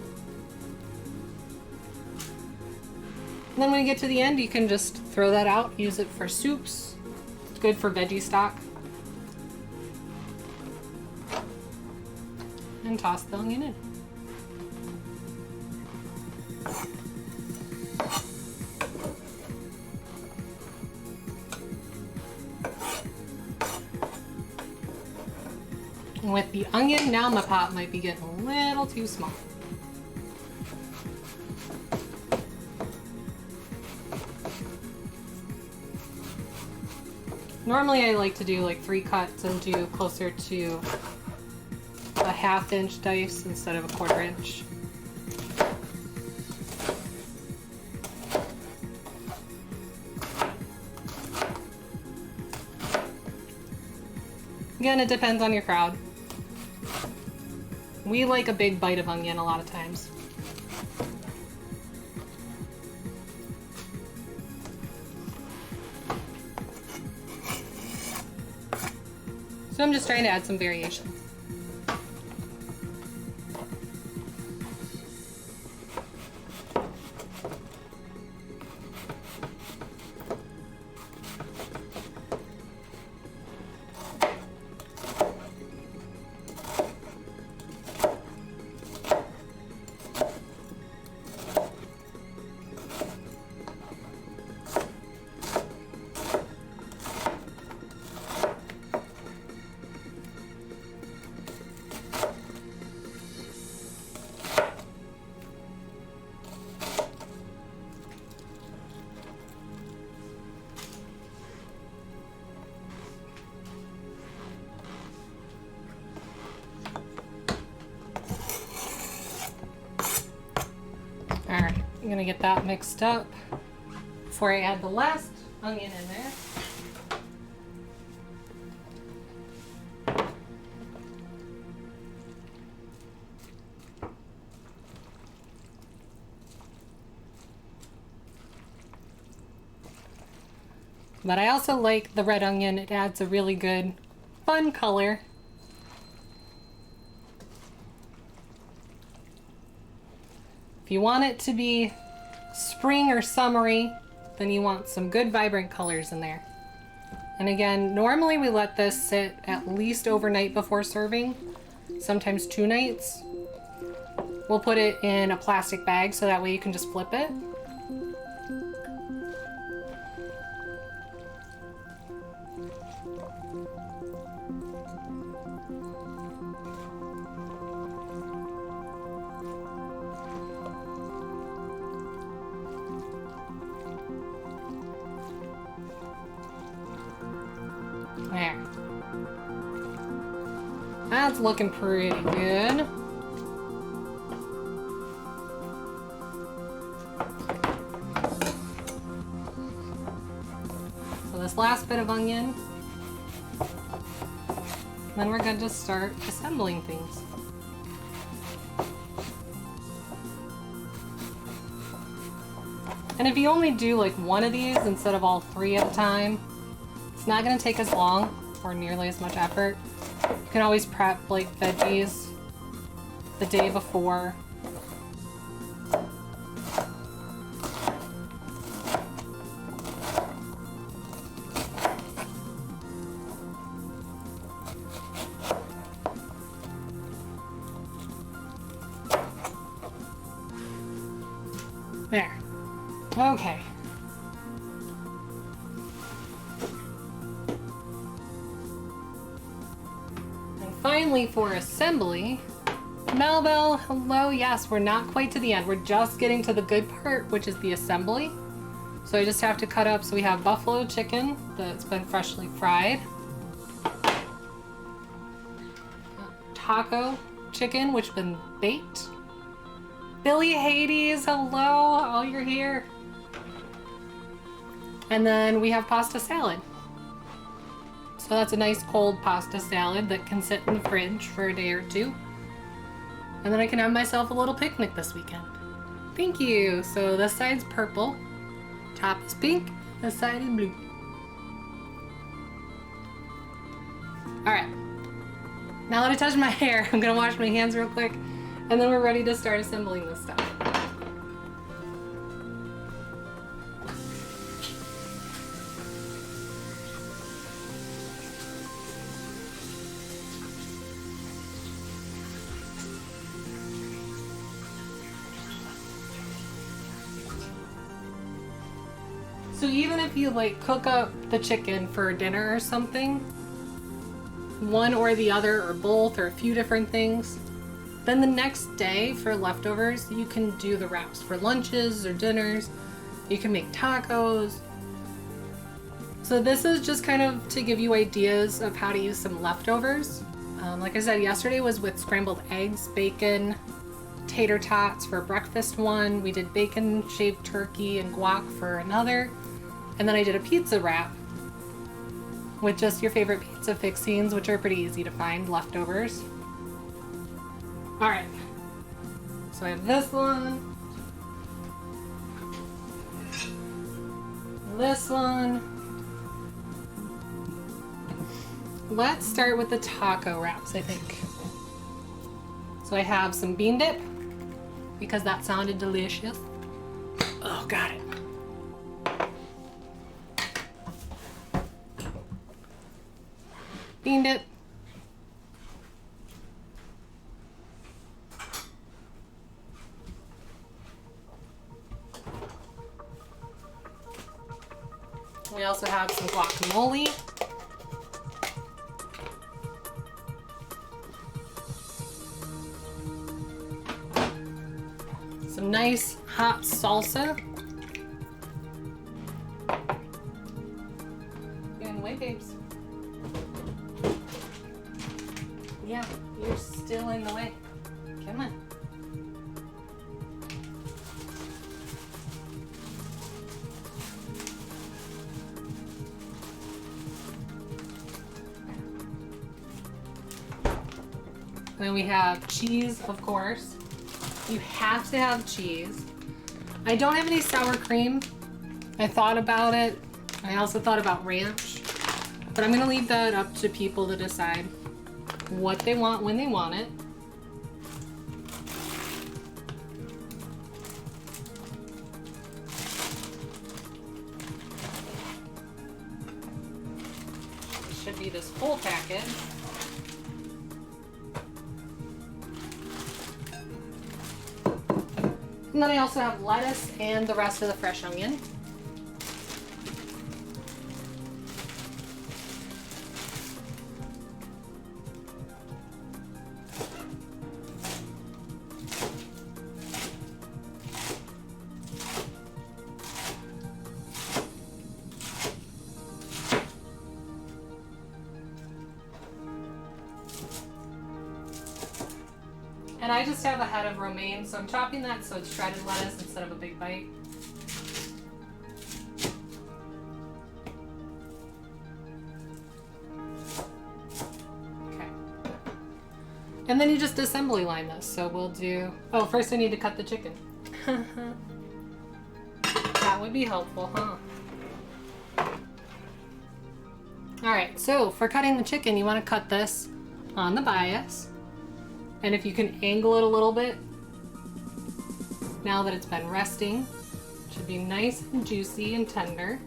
And then when you get to the end, you can just throw that out, use it for soups. It's good for veggie stock. And toss the onion in. And with the onion, now my pot might be getting a little too small. Normally I like to do like 3 cuts and do closer to a 1/2 inch dice instead of a 1/4 inch. Again, it depends on your crowd. We like a big bite of onion a lot of times. So I'm just trying to add some variation. Alright, I'm gonna get that mixed up before I add the last onion in there. But I also like the red onion. It adds a really good, fun color. If you want it to be spring or summery, then you want some good vibrant colors in there. And again, normally we let this sit at least overnight before serving, sometimes 2 nights. We'll put it in a plastic bag so that way you can just flip it. There. That's looking pretty good. So this last bit of onion, then we're going to start assembling things. And if you only do like one of these instead of all 3 at a time, it's not gonna take as long or nearly as much effort. You can always prep like veggies the day before. There. Okay. And finally for assembly, Melbell, hello. Yes, we're not quite to the end. We're just getting to the good part, which is the assembly. So I just have to cut up, so we have buffalo chicken that's been freshly fried. Taco chicken, which has been baked. Billy Hades, hello. Oh, you're here. And then we have pasta salad. So that's a nice cold pasta salad that can sit in the fridge for a day or 2. And then I can have myself a little picnic this weekend. Thank you. So this side's purple, top is pink, this side is blue. All right. Now that I touched my hair, I'm gonna wash my hands real quick, and then we're ready to start assembling this stuff. So even if you like cook up the chicken for dinner or something, one or the other or both or a few different things, then the next day for leftovers, you can do the wraps for lunches or dinners. You can make tacos. So this is just kind of to give you ideas of how to use some leftovers. Like I said, yesterday was with scrambled eggs, bacon, tater tots for breakfast one. We did bacon shaved turkey and guac for another. And then I did a pizza wrap with just your favorite pizza fixings, which are pretty easy to find, leftovers. All right, so I have this one, this one. Let's start with the taco wraps, I think. So I have some bean dip, because that sounded delicious. Oh, got it. Bean dip. We also have some guacamole. Some nice hot salsa. You're in the way, babes. Yeah, you're still in the way. Come on. Then we have cheese, of course. You have to have cheese. I don't have any sour cream. I thought about it. I also thought about ranch. But I'm gonna leave that up to people to decide what they want when they want it. It should be this whole package. And then I also have lettuce and the rest of the fresh onion. And I just have a head of romaine, so I'm chopping that so it's shredded lettuce instead of a big bite. Okay. And then you just assembly line this. So we'll do, oh, first I need to cut the chicken. That That would be helpful, huh? Alright, so for cutting the chicken, you want to cut this on the bias. And if you can angle it a little bit, now that it's been resting, it should be nice and juicy and tender.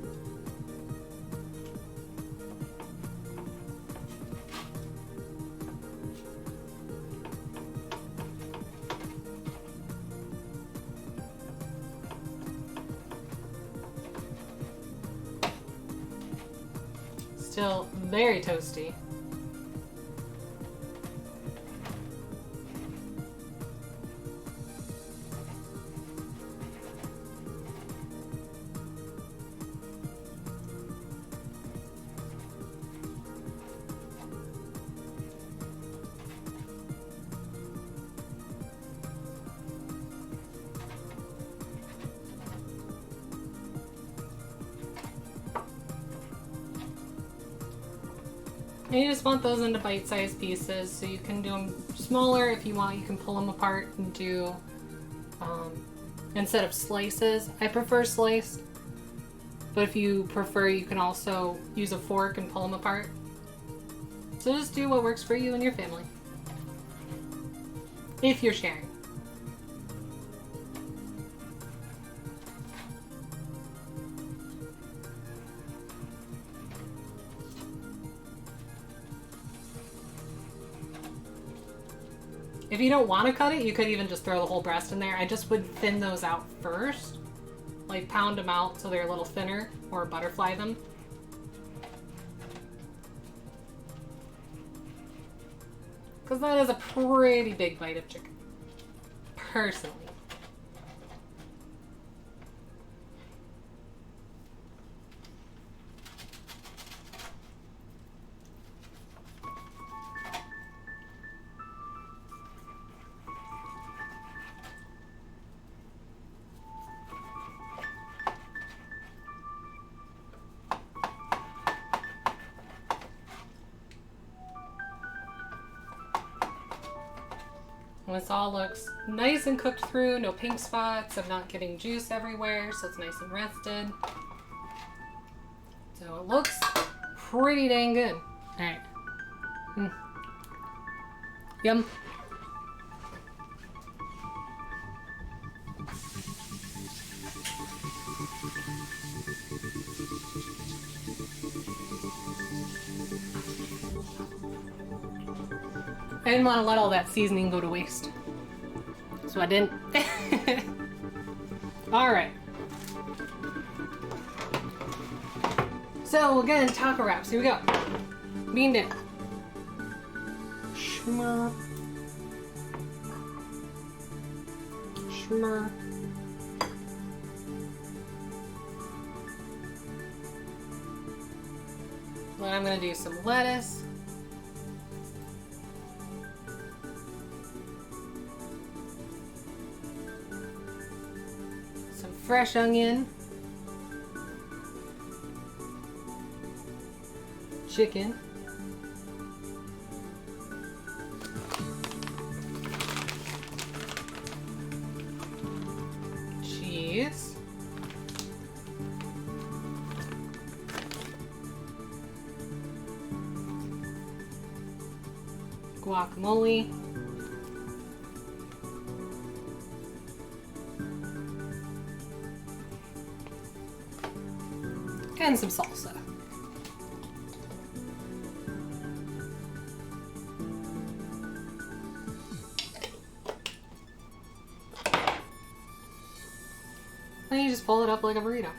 Still very toasty. And you just want those into bite-sized pieces, so you can do them smaller if you want. You can pull them apart and do, instead of slices, I prefer sliced, but if you prefer, you can also use a fork and pull them apart. So just do what works for you and your family, if you're sharing. If you don't want to cut it, you could even just throw the whole breast in there. I just would thin those out first. Like pound them out so they're a little thinner, or butterfly them. Because that is a pretty big bite of chicken, personally. And this all looks nice and cooked through, no pink spots. I'm not getting juice everywhere, so it's nice and rested. So it looks pretty dang good. Alright. Yum. I didn't want to let all that seasoning go to waste, so I didn't. Alright. So again, taco wraps. Here we go. Bean dip. Shmur. Shmur. Then I'm going to do some lettuce. Fresh onion, chicken, cheese, guacamole, and some salsa. And you just pull it up like a burrito.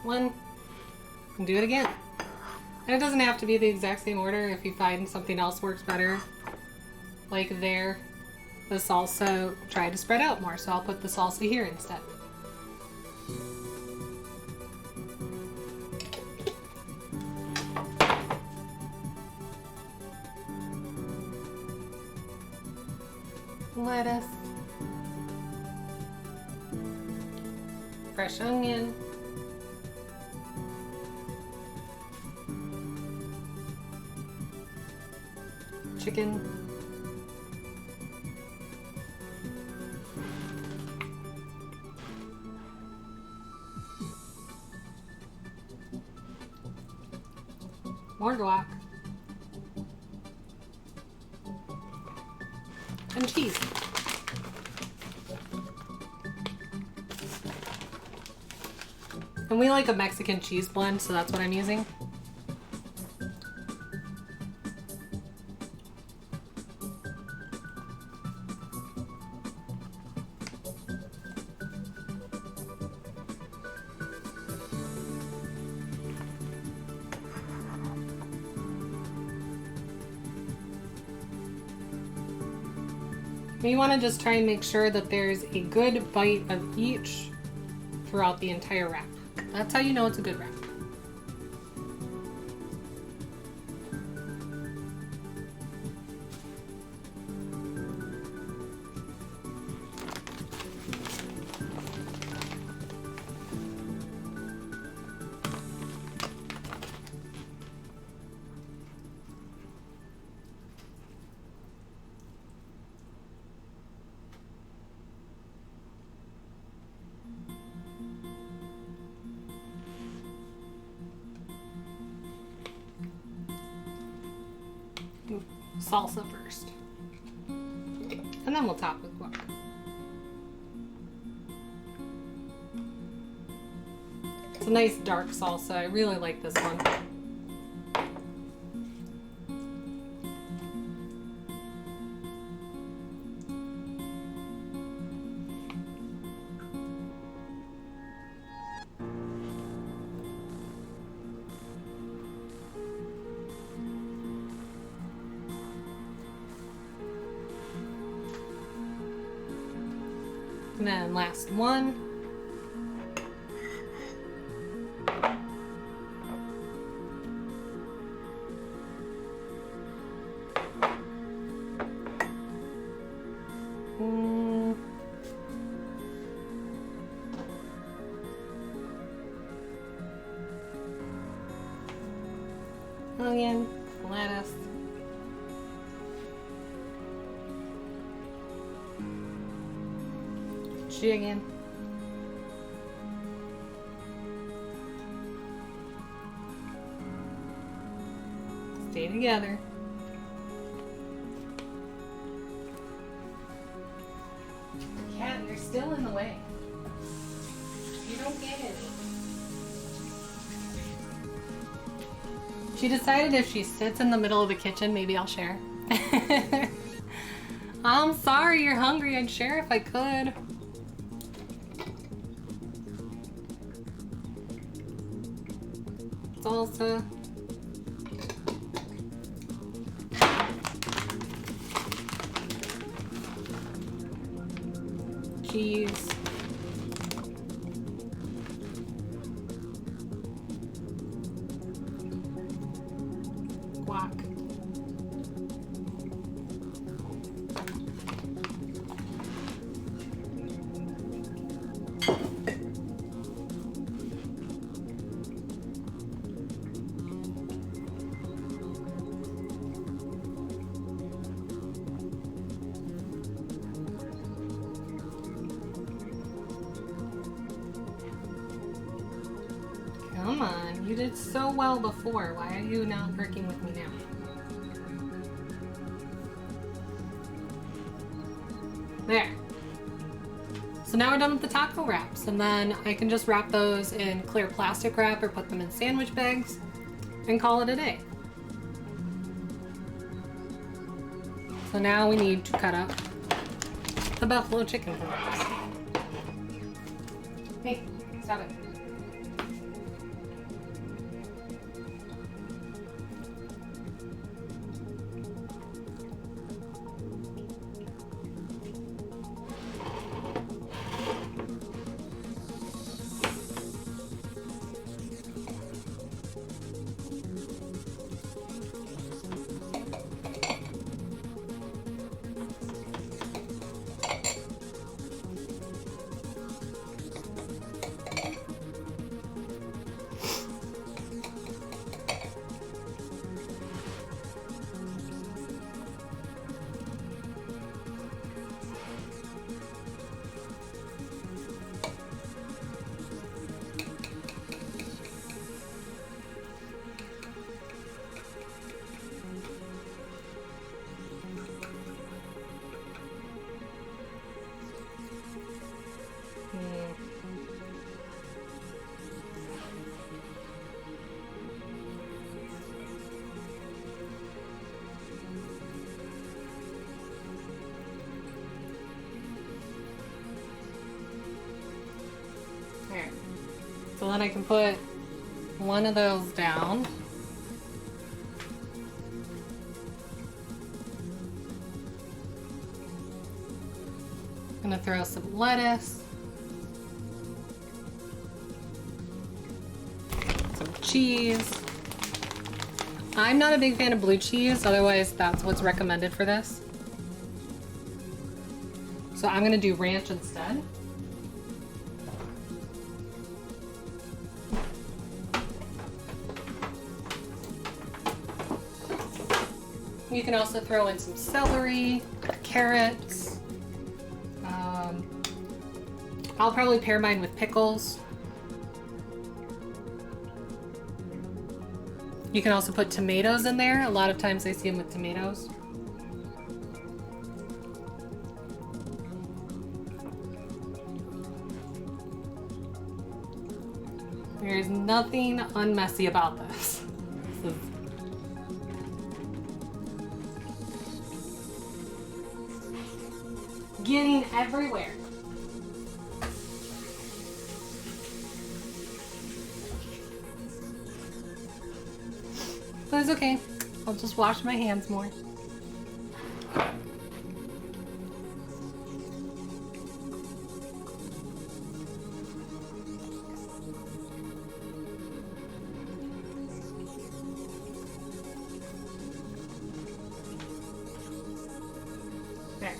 One. And do it again. And it doesn't have to be the exact same order. If you find something else works better, like there, the salsa, try to spread out more. So I'll put the salsa here instead. Lettuce, fresh onion, chicken. More guac. And cheese. And we like a Mexican cheese blend, so that's what I'm using. You want to just try and make sure that there's a good bite of each throughout the entire wrap. That's how you know it's a good wrap. Salsa first. And then we'll top with guac. It's a nice dark salsa. I really like this one. And then last one. Onion, lettuce. Chicken. Stay together. Cat, you're still in the way. You don't get it. She decided if she sits in the middle of the kitchen, maybe I'll share. I'm sorry you're hungry. I'd share if I could. Salsa. Cheese. Guac. Come on, you did so well before. Why are you not working with me now? There. So now we're done with the taco wraps, and then I can just wrap those in clear plastic wrap or put them in sandwich bags and call it a day. So now we need to cut up the buffalo chicken for wraps. Hey, stop it. then I can put one of those down. I'm gonna throw some lettuce, some cheese. I'm not a big fan of blue cheese, otherwise that's what's recommended for this. So I'm gonna do ranch instead. You can also throw in some celery, carrots. I'll probably pair mine with pickles. You can also put tomatoes in there. A lot of times I see them with tomatoes. There's nothing unmessy about this. This is getting everywhere. But it's okay. I'll just wash my hands more. There.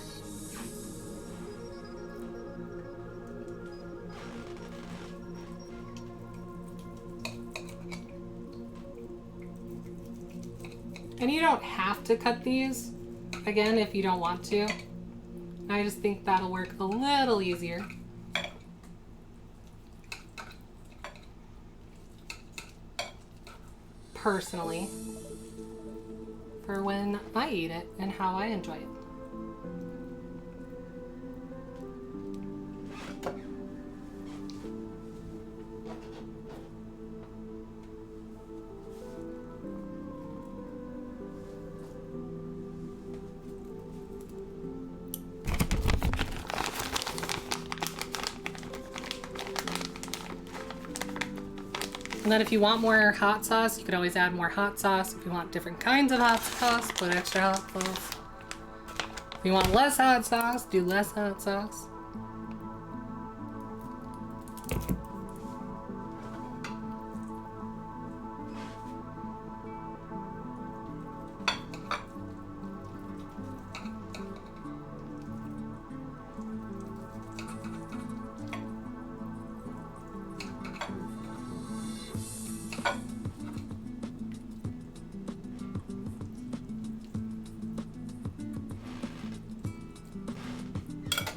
And you don't have to cut these, again, if you don't want to. I just think that'll work a little easier. Personally, for when I eat it and how I enjoy it. And then if you want more hot sauce, you could always add more hot sauce. If you want different kinds of hot sauce, put extra hot sauce. If you want less hot sauce, do less hot sauce.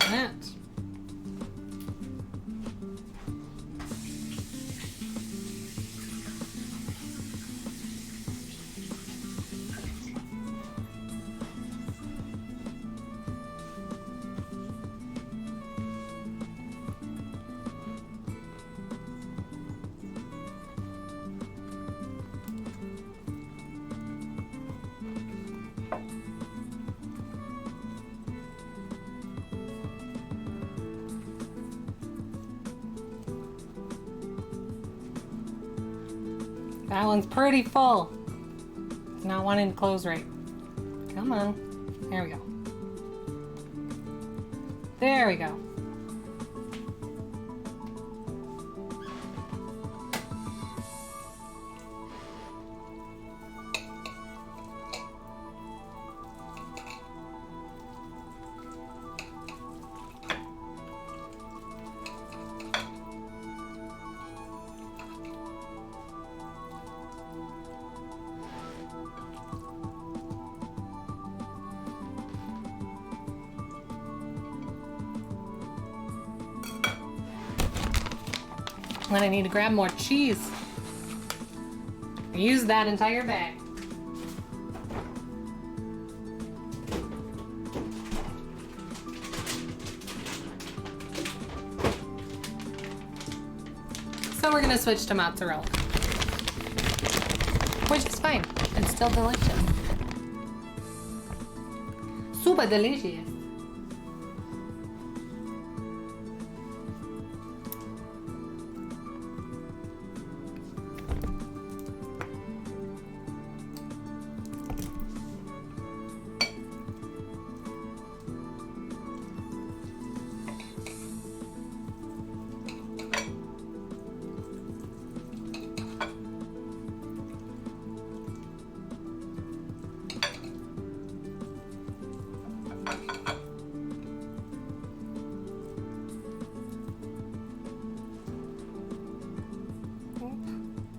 That. That one's pretty full. It's not wanting to close right. Come on. There we go. There we go. Then I need to grab more cheese. Use that entire bag. So we're gonna switch to mozzarella, which is fine. It's still delicious. Super delicious.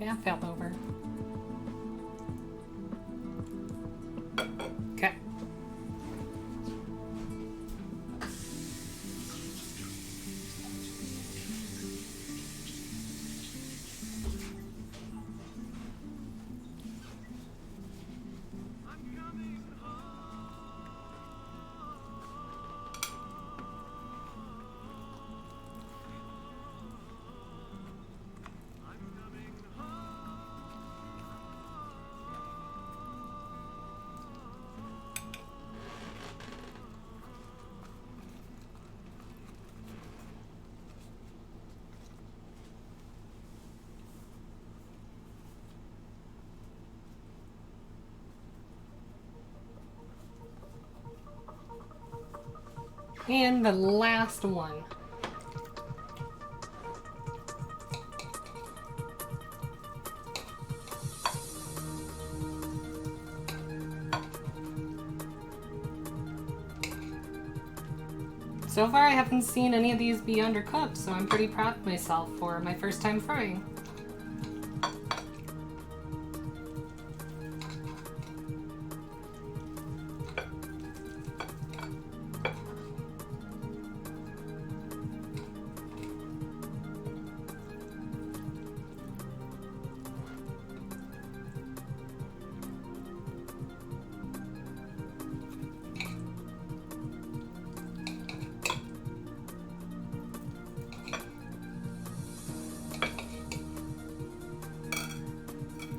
Yeah, fell over. Okay. And the last one. So far I haven't seen any of these be undercooked, so I'm pretty proud of myself for my first time frying.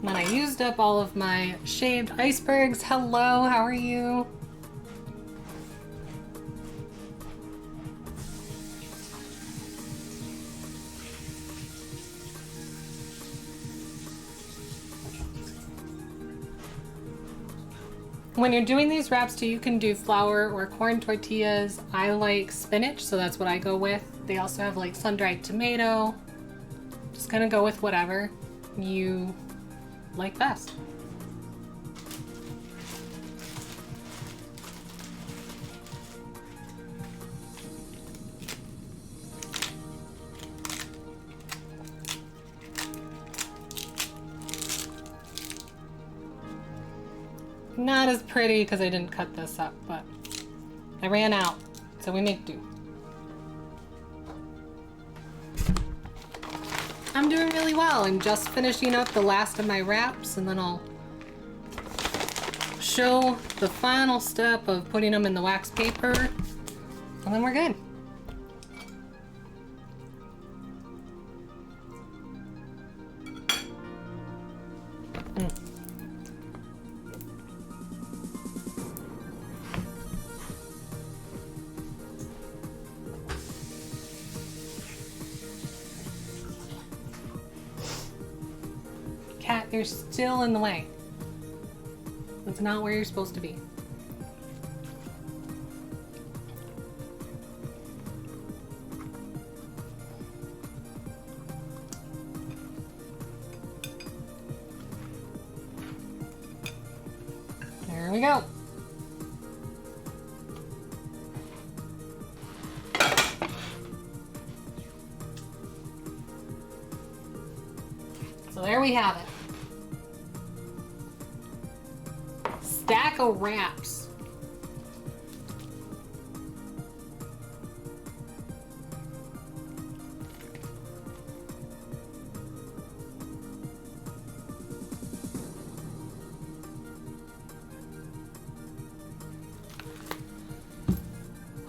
And then I used up all of my shaved icebergs. Hello, how are you? When you're doing these wraps too, you can do flour or corn tortillas. I like spinach, so that's what I go with. They also have like sun-dried tomato. Just gonna go with whatever you like best. Not as pretty because I didn't cut this up, but I ran out, so we make do. I'm doing really well. I'm just finishing up the last of my wraps, and then I'll show the final step of putting them in the wax paper, and then we're good. Cat, you're still in the way. That's not where you're supposed to be. There we go. So there we have it. Stack of wraps.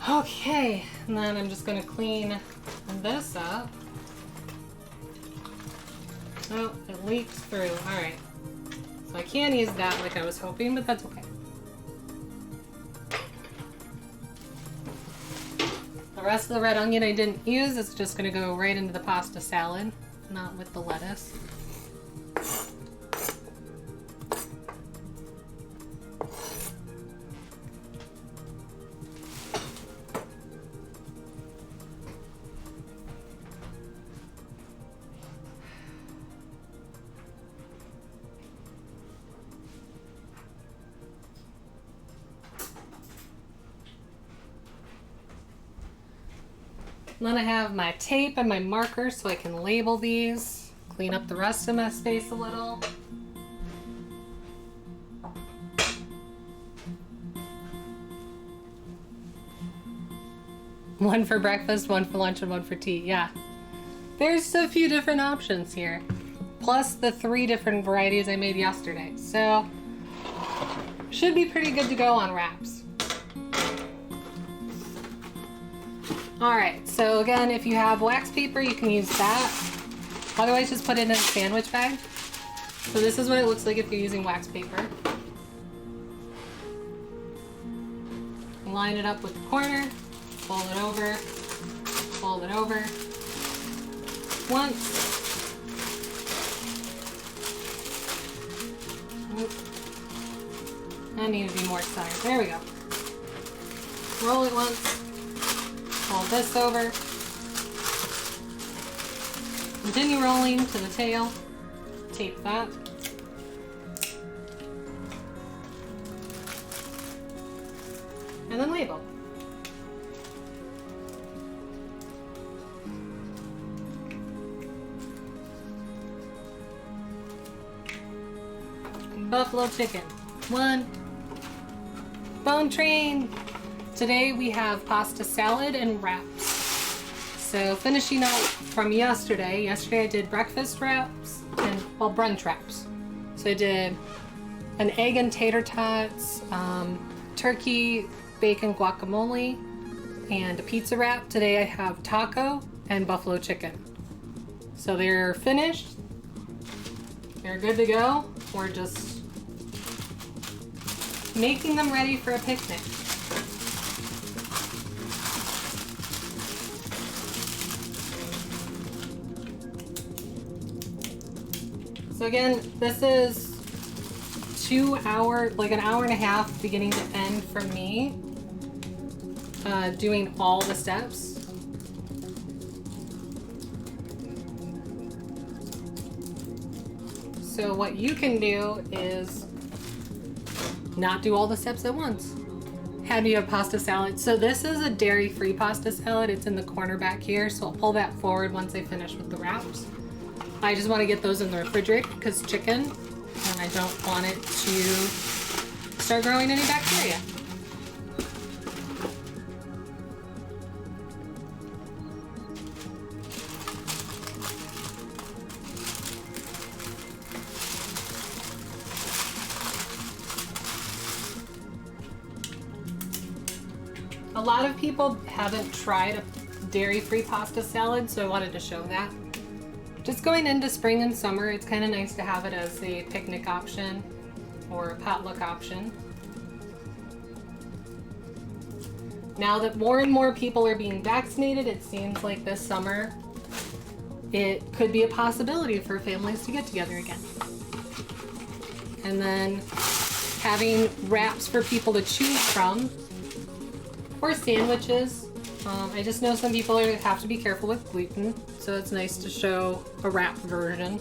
Okay, and then I'm just gonna clean this up. Oh, it leaks through. All right. So I can't use that like I was hoping, but that's okay. The rest of the red onion I didn't use. It's just gonna go right into the pasta salad, not with the lettuce. And then I have my tape and my marker so I can label these, clean up the rest of my space a little. One for breakfast, one for lunch, and one for tea. Yeah. There's a few different options here. Plus the 3 different varieties I made yesterday. So, should be pretty good to go on wraps. Alright, so again, if you have wax paper, you can use that. Otherwise, just put it in a sandwich bag. So this is what it looks like if you're using wax paper. Line it up with the corner. Fold it over, fold it over, once, I need to be more excited, there we go, roll it once, fold this over, continue rolling to the tail, tape that, and then label. Buffalo chicken. 1. Bone train. Today we have pasta salad and wraps. So finishing up from yesterday. Yesterday I did breakfast wraps and, well, brunch wraps. So I did an egg and tater tots, turkey, bacon guacamole, and a pizza wrap. Today I have taco and buffalo chicken. So they're finished. They're good to go. We're just making them ready for a picnic. So again, this is 2 hours, like an hour and a half beginning to end for me, doing all the steps. So what you can do is not do all the steps at once. Have you a pasta salad? So this is a dairy-free pasta salad. It's in the corner back here, so I'll pull that forward once I finish with the wraps. I just want to get those in the refrigerator because chicken, and I don't want it to start growing any bacteria. A lot of people haven't tried a dairy-free pasta salad, so I wanted to show that. Just going into spring and summer, it's kind of nice to have it as a picnic option or a potluck option. Now that more and more people are being vaccinated, it seems like this summer it could be a possibility for families to get together again. And then having wraps for people to choose from, or sandwiches. I just know some people have to be careful with gluten, so it's nice to show a wrap version.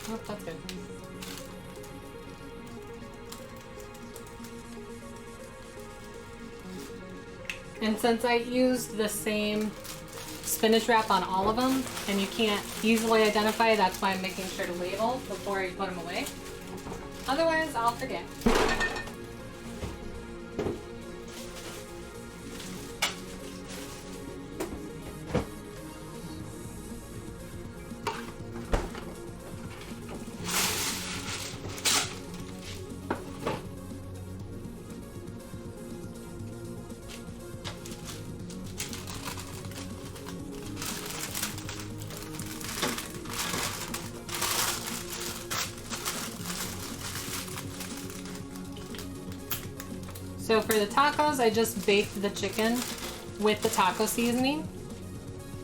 Oh, that's good. And since I used the same spinach wrap on all of them, and you can't easily identify, that's why I'm making sure to label before I put them away. Otherwise, I'll forget. So for the tacos, I just baked the chicken with the taco seasoning.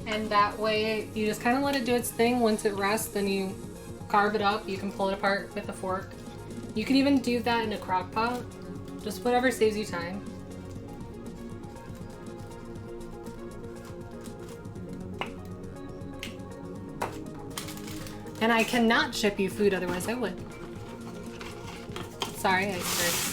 And that way, you just kind of let it do its thing. Once it rests, then you carve it up. You can pull it apart with a fork. You can even do that in a crock pot. Just whatever saves you time. And I cannot ship you food, otherwise I would. Sorry, I stirred.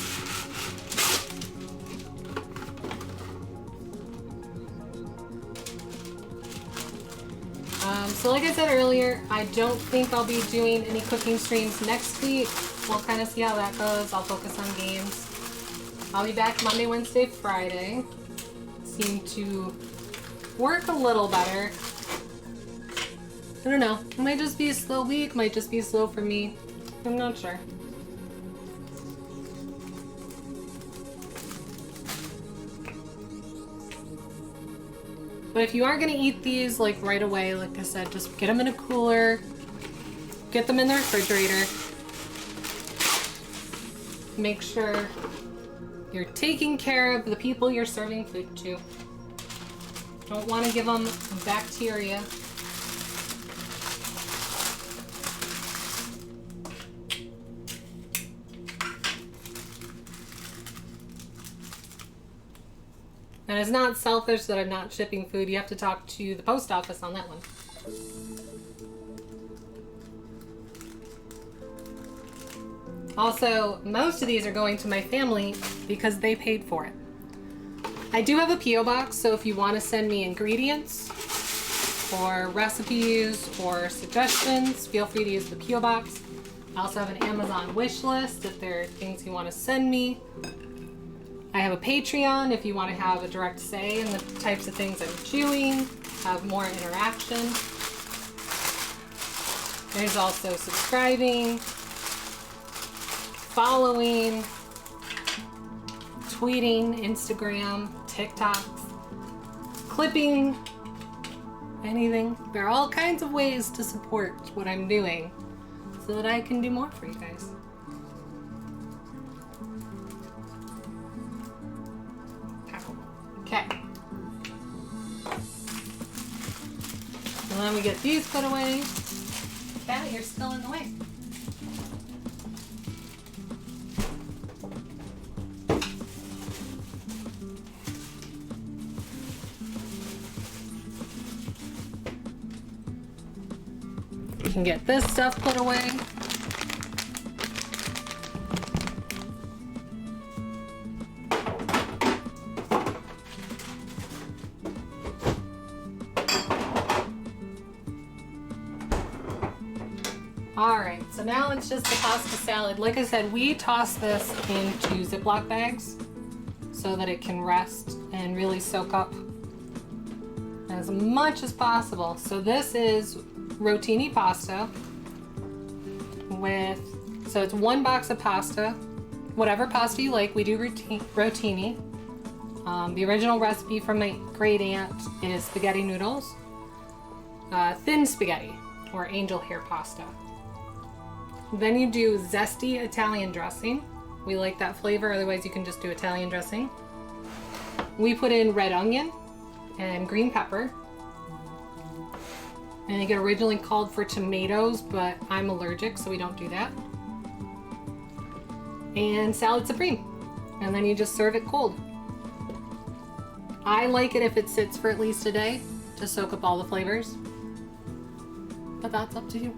So like I said earlier, I don't think I'll be doing any cooking streams next week. We'll kind of see how that goes. I'll focus on games. I'll be back Monday, Wednesday, Friday. Seem to work a little better. I don't know. It might just be a slow week, might just be slow for me. I'm not sure. But if you aren't gonna eat these like right away, like I said, just get them in a cooler, get them in the refrigerator. Make sure you're taking care of the people you're serving food to. Don't want to give them bacteria. And it's not selfish that I'm not shipping food. You have to talk to the post office on that one. Also, most of these are going to my family because they paid for it. I do have a P.O. box, so if you want to send me ingredients or recipes or suggestions, feel free to use the P.O. box. I also have an Amazon wish list if there are things you want to send me. I have a Patreon if you want to have a direct say in the types of things I'm doing, have more interaction. There's also subscribing, following, tweeting, Instagram, TikToks, clipping, anything. There are all kinds of ways to support what I'm doing so that I can do more for you guys. Okay. And then we get these put away. Cat, you're still in the way. We can get this stuff put away. Alright, so now it's just the pasta salad. Like I said, we toss this into Ziploc bags so that it can rest and really soak up as much as possible. So this is rotini pasta with, so it's 1 box of pasta, whatever pasta you like. We do rotini. The original recipe from my great aunt is spaghetti noodles, thin spaghetti or angel hair pasta. Then you do zesty Italian dressing. We like that flavor, otherwise you can just do Italian dressing. We put in red onion and green pepper. And I think it originally called for tomatoes, but I'm allergic, so we don't do that. And salad supreme. And then you just serve it cold. I like it if it sits for at least a day to soak up all the flavors. But that's up to you.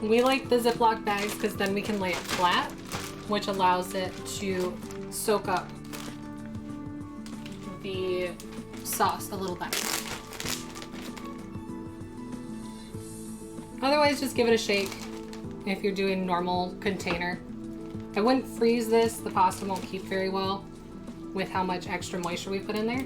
We like the Ziploc bags because then we can lay it flat, which allows it to soak up the sauce a little better. Otherwise, just give it a shake if you're doing normal container. I wouldn't freeze this. The pasta won't keep very well with how much extra moisture we put in there.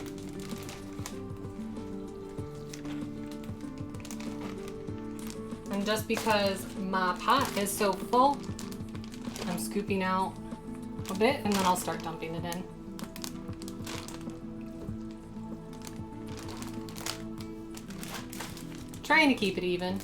And just because my pot is so full, I'm scooping out a bit and then I'll start dumping it in. Trying to keep it even.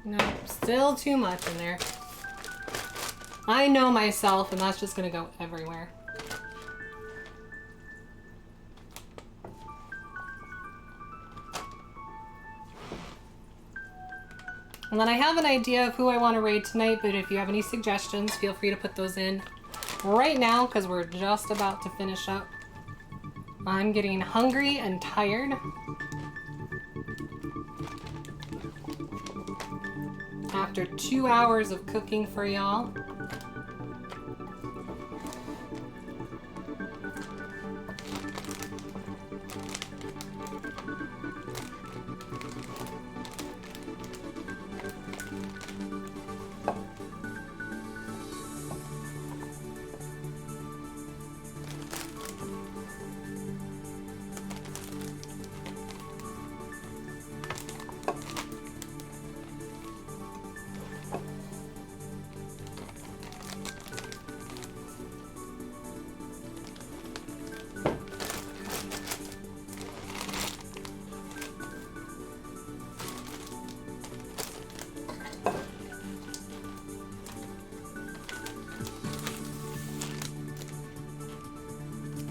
Nope, still too much in there. I know myself, and that's just gonna go everywhere. And then I have an idea of who I want to raid tonight, but if you have any suggestions, feel free to put those in right now, because we're just about to finish up. I'm getting hungry and tired. After 2 hours of cooking for y'all.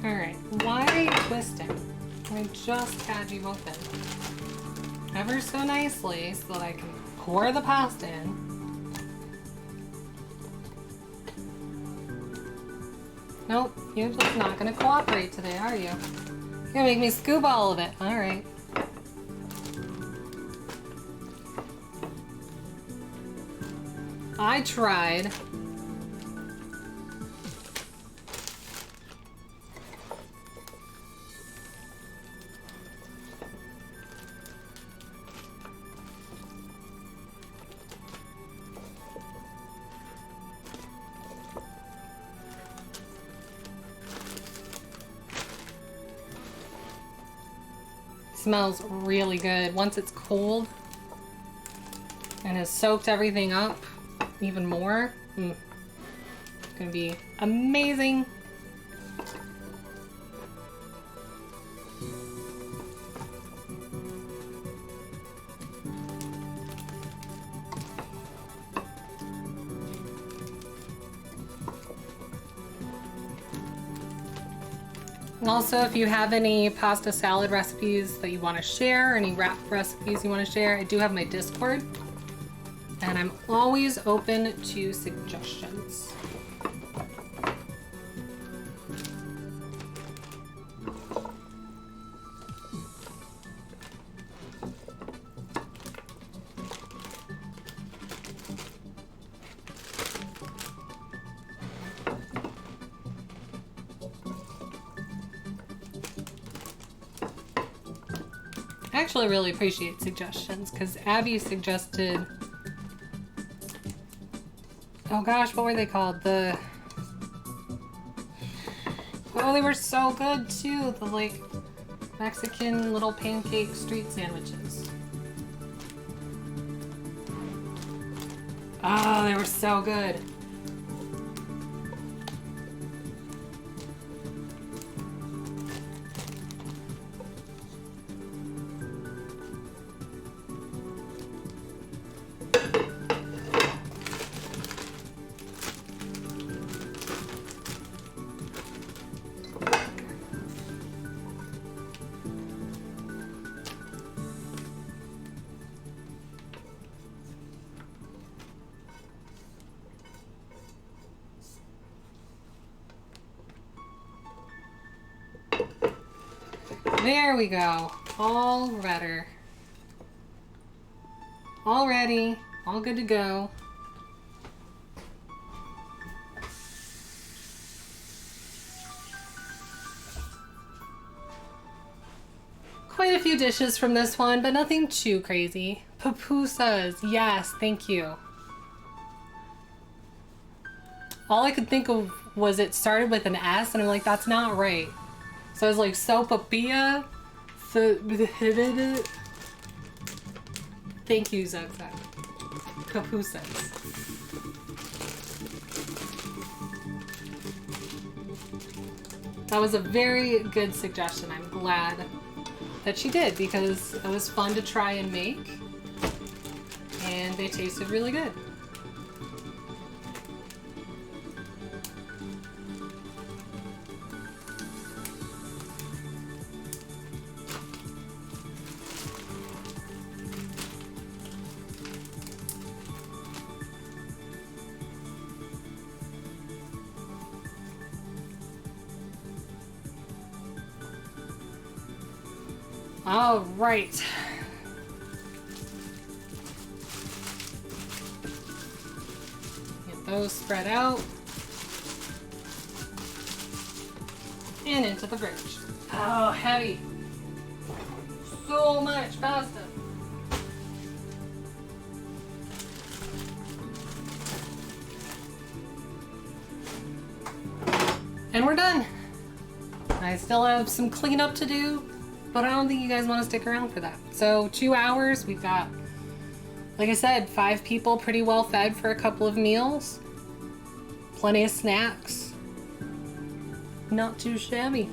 Alright, why are you twisting? I just had you open. Ever so nicely so that I can pour the pasta in. Nope, you're just not gonna cooperate today, are you? You're gonna make me scoop all of it. Alright. I tried. Smells really good. Once it's cold and has soaked everything up even more, it's gonna be amazing. Also, if you have any pasta salad recipes that you want to share, any wrap recipes you want to share, I do have my Discord, and I'm always open to suggestions. I actually really appreciate suggestions, because Abby suggested, oh gosh, what were they called? Oh, they were so good too, the like Mexican little pancake street sandwiches. Oh, they were so good. There we go. All redder. All ready. All good to go. Quite a few dishes from this one, but nothing too crazy. Pupusas. Yes, thank you. All I could think of was it started with an S, and I'm like, that's not right. So I was like, sopapilla. Thank you, Zugzag. Pupusas. That was a very good suggestion. I'm glad that she did, because it was fun to try and make, and they tasted really good. All right. Get those spread out. And into the fridge. Oh, heavy. So much pasta. And we're done. I still have some cleanup to do, but I don't think you guys want to stick around for that. So 2 hours, we've got, like I said, 5 people pretty well fed for a couple of meals. Plenty of snacks. Not too shabby.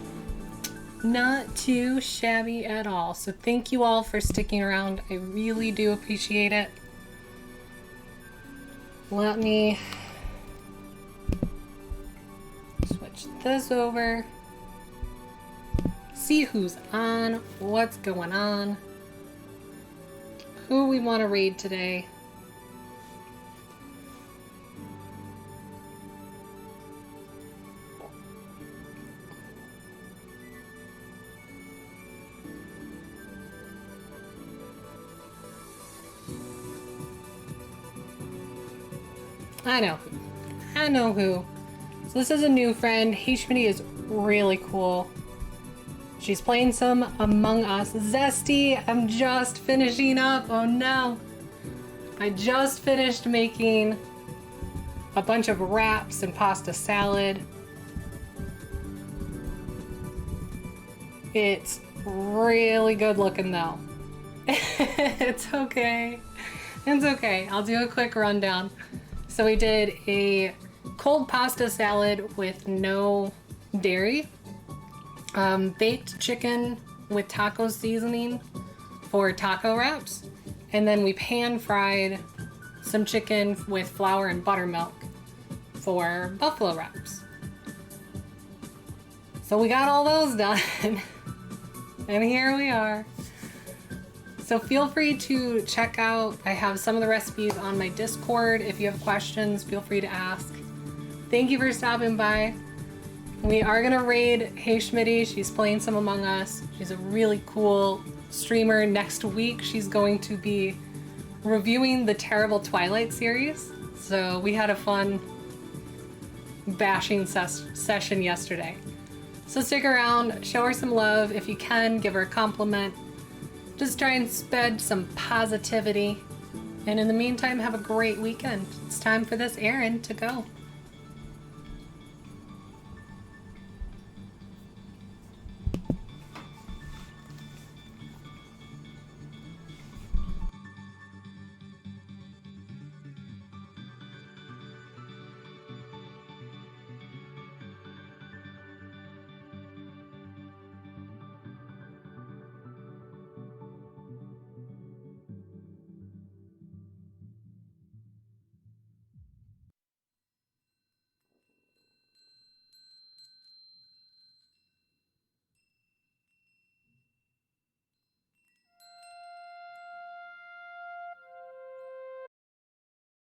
Not too shabby at all. So thank you all for sticking around. I really do appreciate it. Let me switch this over. See who's on, what's going on, who we want to raid today. I know who. So this is a new friend. Hashmini is really cool. She's playing some Among Us. Zesty, I'm just finishing up. Oh no. I just finished making a bunch of wraps and pasta salad. It's really good looking though. It's okay. It's okay. I'll do a quick rundown. So we did a cold pasta salad with no dairy. Baked chicken with taco seasoning for taco wraps, and then we pan fried some chicken with flour and buttermilk for buffalo wraps. So we got all those done and here we are. So feel free to check out, I have some of the recipes on my Discord. If you have questions, feel free to ask. Thank you for stopping by. We are gonna raid Hey Schmitty. She's playing some Among Us. She's a really cool streamer. Next week, she's going to be reviewing the Terrible Twilight series. So we had a fun bashing session yesterday. So stick around, show her some love. If you can, give her a compliment. Just try and spread some positivity. And in the meantime, have a great weekend. It's time for this errand to go.